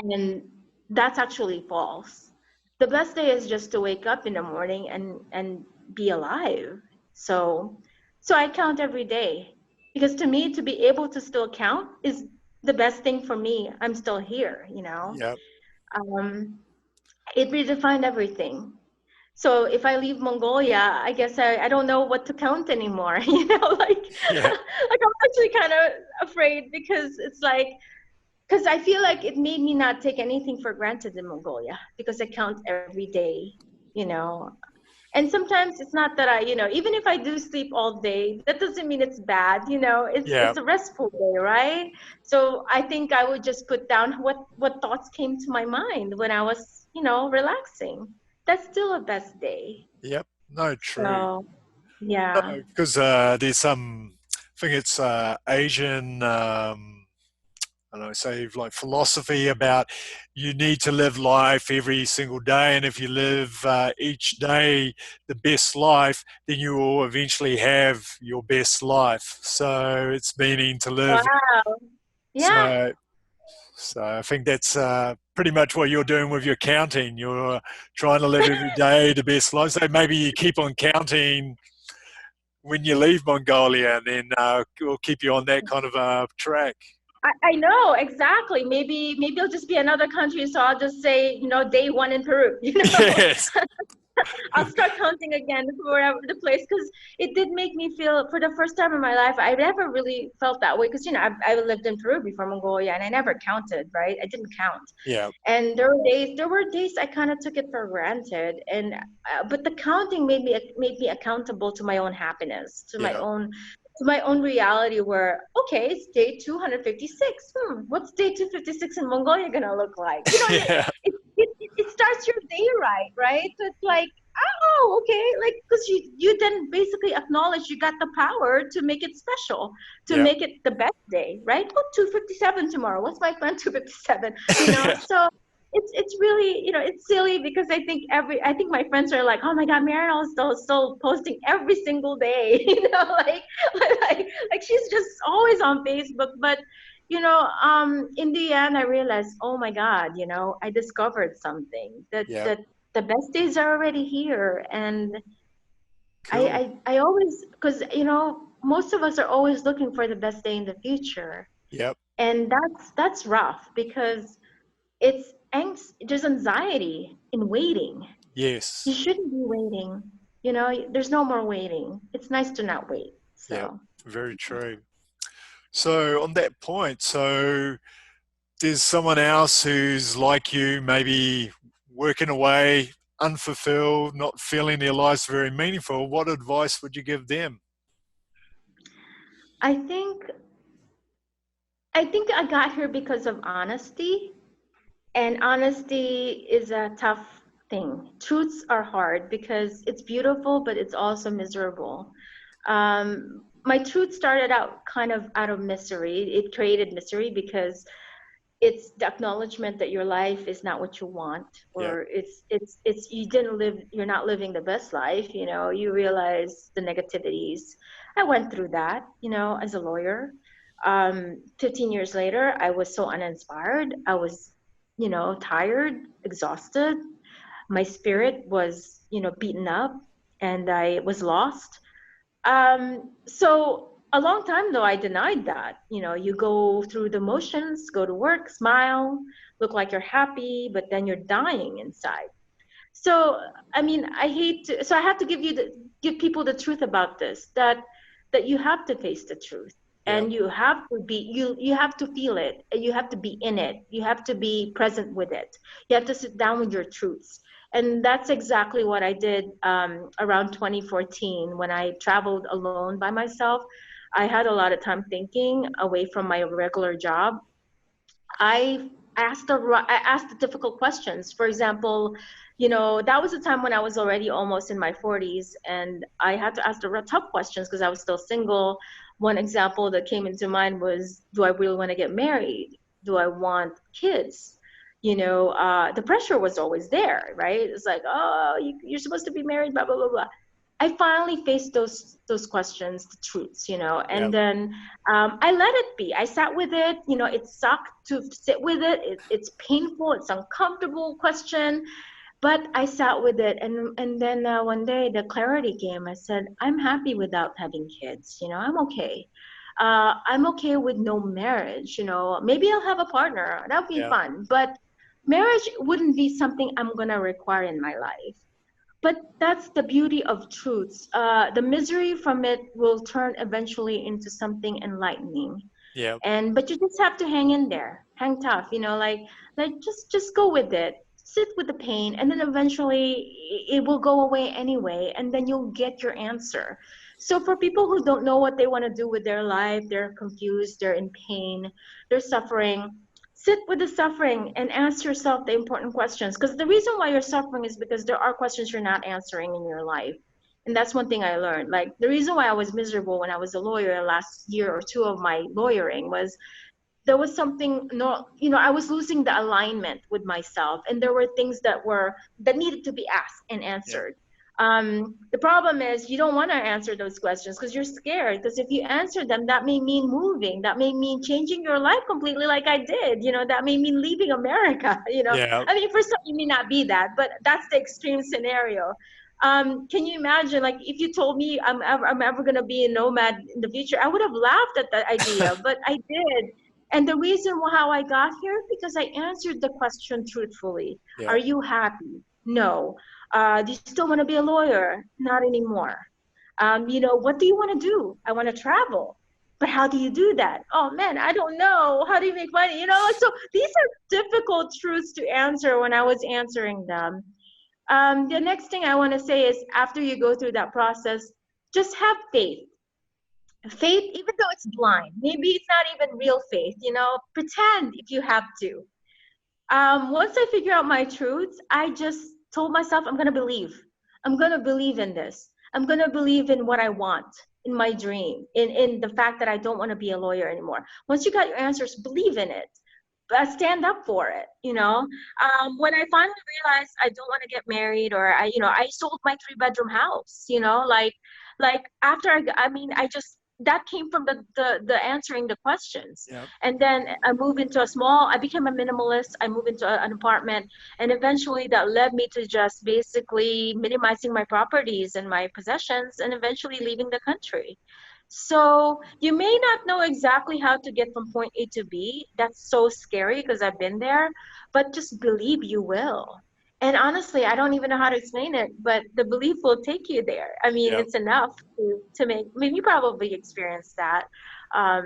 And that's actually false. The best day is just to wake up in the morning and be alive. So I count every day because to me to be able to still count is the best thing for me. I'm still here. yeah, Um, it redefined everything. So if I leave Mongolia, I guess I don't know what to count anymore. yeah, Like I'm actually kind of afraid because it's like because I feel like it made me not take anything for granted in Mongolia because I count every day, you know. And sometimes it's not that even if I do sleep all day, that doesn't mean it's bad. yeah, It's a restful day, right? So I think I would just put down what thoughts came to my mind when I was, relaxing. That's still a best day. yep. No, true. So yeah. Because there's some, I think it's Asian, I don't know, say like philosophy about you need to live life every single day, and if you live each day the best life, then you will eventually have your best life. So it's meaning to live. Wow. Yeah. So, so I think that's pretty much what you're doing with your counting. You're trying to live every day the best life. So maybe you keep on counting when you leave Mongolia, and then we'll keep you on that kind of track. I know exactly. Maybe it'll just be another country, so I'll just say, day one in Peru. Yes. I'll start counting again for wherever the place because it did make me feel for the first time in my life I never really felt that way because I lived in Peru before Mongolia and I never counted, right? I didn't count. Yeah. And there were days I kind of took it for granted, and but the counting made me accountable to my own happiness, Yeah. to my own reality. Where okay, it's day 256. What's day 256 in Mongolia gonna look like? Yeah. It starts your day right? So it's like, oh, okay, like because you then basically acknowledge you got the power to make it special, to Yeah. make it the best day, right? Oh, 257 tomorrow. What's my plan? 257. Yeah. So it's really it's silly because I think my friends are like, oh my God, Marinel is still posting every single day, like she's just always on Facebook, but in the end, I realized, oh my God, I discovered something Yeah. that the best days are already here. And Cool. I always, because, most of us are always looking for the best day in the future. Yep. And that's rough because there's anxiety in waiting. You Yes. shouldn't be waiting. There's no more waiting. It's nice to not wait. Yep. So, Very true. So on that point, so there's someone else who's like you, maybe working away, unfulfilled, not feeling their lives very meaningful. What advice would you give them? I think I think I got here because of honesty, and honesty is a tough thing. Truths are hard because it's beautiful, but it's also miserable. My truth started out kind of out of misery. It created misery because it's the acknowledgement that your life is not what you want, Yep. or it's you're not living the best life. You realize the negativities. I went through that, as a lawyer. 15 years later, I was so uninspired. I was, tired, exhausted. My spirit was, beaten up, and I was lost. So a long time though, I denied that. You go through the motions, go to work, smile, look like you're happy, but then you're dying inside. So I mean, so I have to give people the truth about this, that you have to face the truth, Yep. and you have to feel it, and you have to be in it, you have to be present with it, you have to sit down with your truths. And that's exactly what I did around 2014 when I traveled alone by myself. I had a lot of time thinking away from my regular job. I I asked the difficult questions. For example, that was a time when I was already almost in my 40s, and I had to ask the tough questions because I was still single. One example that came into mind was, do I really want to get married? Do I want kids? The pressure was always there, right? It's like, oh, you're supposed to be married, blah blah blah blah. I finally faced those questions, the truths, and Yep. then I let it be. I sat with it. It sucked to sit with it. It's painful. It's uncomfortable question, but I sat with it. And then one day the clarity came. I said, I'm happy without having kids. I'm okay. I'm okay with no marriage. Maybe I'll have a partner. That'll be Yep. fun. But marriage wouldn't be something I'm gonna require in my life. But that's the beauty of truths. The misery from it will turn eventually into something enlightening. Yep. But you just have to hang in there, hang tough. Just go with it, sit with the pain, and then eventually it will go away anyway, and then you'll get your answer. So for people who don't know what they want to do with their life, they're confused, they're in pain, they're suffering, sit with the suffering and ask yourself the important questions, because the reason why you're suffering is because there are questions you're not answering in your life. And that's one thing I learned. Like, the reason why I was miserable when I was a lawyer last year or two of my lawyering was there was something, no, I was losing the alignment with myself, and there were things that needed to be asked and Yep. answered. The problem is you don't want to answer those questions because you're scared, because if you answer them, that may mean moving, that may mean changing your life completely, like I did. That may mean leaving America. Yep. I mean, for some it may not be that, but that's the extreme scenario. Can you imagine, like, if you told me I'm ever going to be a nomad in the future, I would have laughed at that idea, but I did. And the reason how I got here, because I answered the question truthfully. Are Yep. you happy? No. Do you still want to be a lawyer? Not anymore. What do you want to do? I want to travel. But how do you do that? Oh man, I don't know. How do you make money? So these are difficult truths to answer when I was answering them. The next thing I want to say is, after you go through that process, just have faith. Faith, even though it's blind, maybe it's not even real faith, pretend if you have to. Once I figure out my truths, I just told myself, I'm going to believe. I'm going to believe in this. I'm going to believe in what I want, in my dream, in the fact that I don't want to be a lawyer anymore. Once you got your answers, believe in it. Stand up for it. When I finally realized I don't want to get married, or I sold my 3-bedroom house, like after I mean, I just, that came from the answering the questions. Yep. And then I became a minimalist. I moved into an apartment, and eventually that led me to just basically minimizing my properties and my possessions, and eventually leaving the country. So you may not know exactly how to get from point A to B. That's so scary because I've been there, but just believe you will. And honestly, I don't even know how to explain it, but the belief will take you there. I mean, Yep. it's enough to make, I mean, you probably experienced that. Um,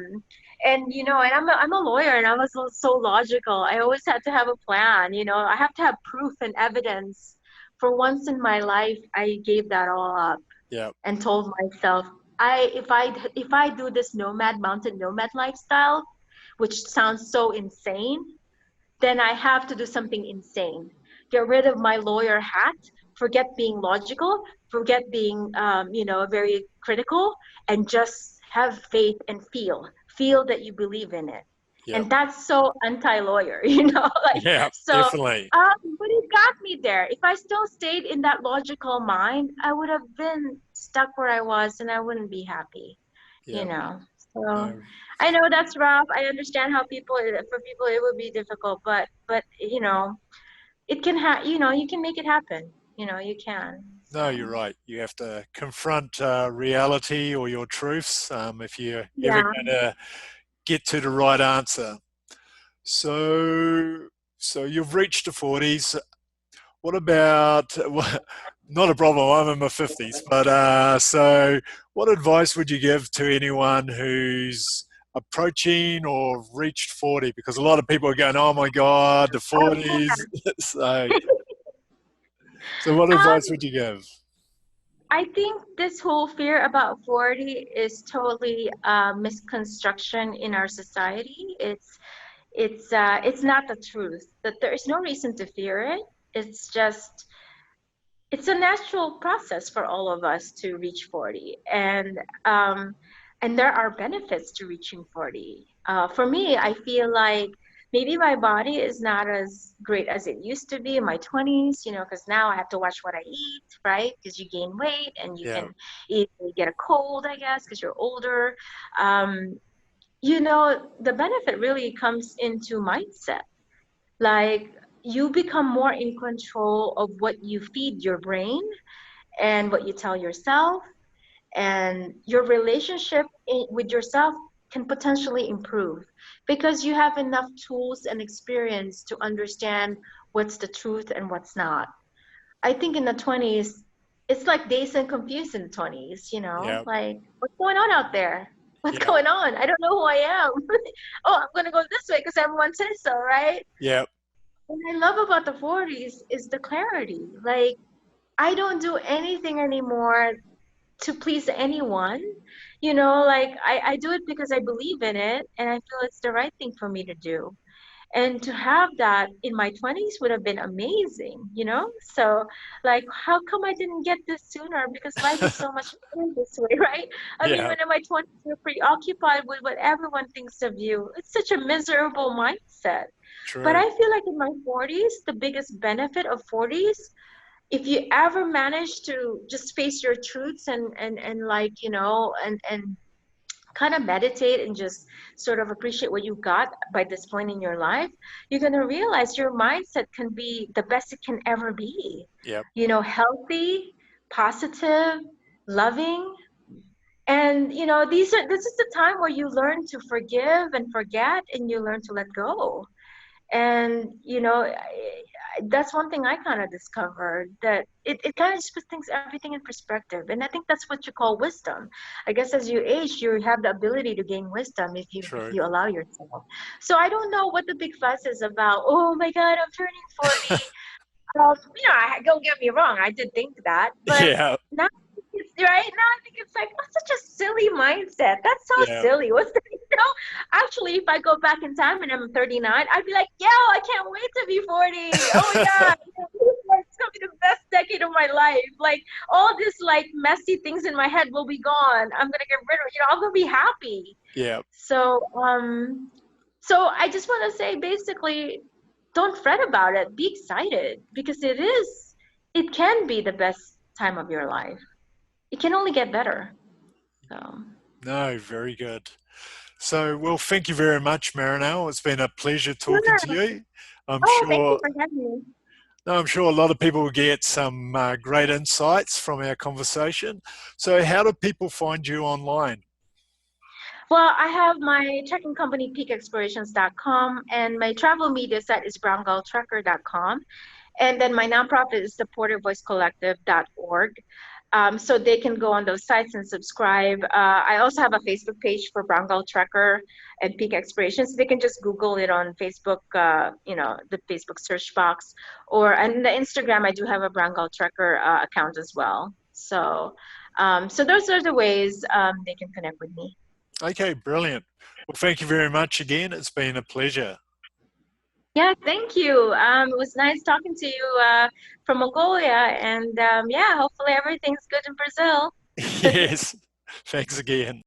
and and I'm a lawyer and I was so logical. I always had to have a plan, I have to have proof and evidence. For once in my life, I gave that all up Yep. and told myself, if I do this mountain nomad lifestyle, which sounds so insane, then I have to do something insane. Get rid of my lawyer hat, forget being logical, forget being very critical, and just have faith and feel that you believe in it. Yep. And that's so anti-lawyer, like Yeah, so. definitely. But it got me there. If I still stayed in that logical mind, I would have been stuck where I was, and I wouldn't be happy, you Yep. know. So No, I know that's rough. I understand how for people it would be difficult, but it can you can make it happen. You can. no, So you're right. You have to confront reality or your truths if you're ever yeah. going to get to the right answer. So, so you've reached the 40s. What about, not a problem, I'm in my 50s, but so what advice would you give to anyone who's approaching or reached 40? Because a lot of people are going, oh my God, the Oh, 40s. so, so what um, advice would you give? I think this whole fear about 40 is totally a misconstruction in our society. It's not the truth. That there is no reason to fear it. It's just it's a natural process for all of us to reach 40, and there are benefits to reaching 40. For me, I feel like maybe my body is not as great as it used to be in my 20s, because now I have to watch what I eat, right? Because you gain weight and you Yeah, can easily get a cold, I guess, because you're older. um, the benefit really comes into mindset. Like, you become more in control of what you feed your brain and what you tell yourself, and your relationship with yourself can potentially improve because you have enough tools and experience to understand what's the truth and what's not. I think in the 20s, it's like dazed and confused in the 20s, yeah, like, what's going on out there? What's yeah, going on? I don't know who I am. Oh, I'm going to go this way because everyone says so, right? yeah, What I love about the 40s is the clarity. Like, I don't do anything anymore to please anyone. Like, I do it because I believe in it and I feel it's the right thing for me to do. And to have that in my 20s would have been amazing. So, like, how come I didn't get this sooner? Because life is so much better this way, right? I mean, yeah, when in my 20s, you're preoccupied with what everyone thinks of you. It's such a miserable mindset. But true. I feel like in my 40s, the biggest benefit of 40s, if you ever manage to just face your truths and like, and kind of meditate and just sort of appreciate what you got by this point in your life, you're going to realize your mindset can be the best it can ever be. Yep, Healthy, positive, loving. And this is the time where you learn to forgive and forget, and you learn to let go. And that's one thing I kind of discovered, that it kind of just puts things everything in perspective. And I think that's what you call wisdom. I guess as you age, you have the ability to gain wisdom if you if true. you allow yourself. So I don't know what the big fuss is about. Oh my God, I'm turning 40. Don't get me wrong, I did think that, but yeah, now it's right now I think it's like, that's such a silly mindset. That's so yeah, silly. What's that? Actually, if I go back in time and I'm 39, I'd be like, yo, I can't wait to be 40. Oh my God, it's gonna be the best decade of my life. Like, all this like messy things in my head will be gone. I'm gonna get rid of, I'm gonna be happy. yeah. So I just want to say, basically, don't fret about it. Be excited because it can be the best time of your life. It can only get better. So, No, very good. So, well, thank you very much, Marinel. It's been a pleasure talking to sure. you. I'm Oh, thank you sure, for having me. no, I'm sure a lot of people will get some great insights from our conversation. So, how do people find you online? Well, I have my trekking company, peakexplorations.com, and my travel media site is browngulltrekker.com. And then my nonprofit is supportervoicecollective.org. So they can go on those sites and subscribe. I also have a Facebook page for Brown Gull Trekker and Peak Explorations. They can just Google it on Facebook, the Facebook search box. And the Instagram, I do have a Brown Gull Trekker account as well. So those are the ways they can connect with me. Okay, brilliant. Well, thank you very much again. It's been a pleasure. Yeah, thank you. It was nice talking to you from Mongolia, and yeah, hopefully everything's good in Brazil. Yes, thanks again.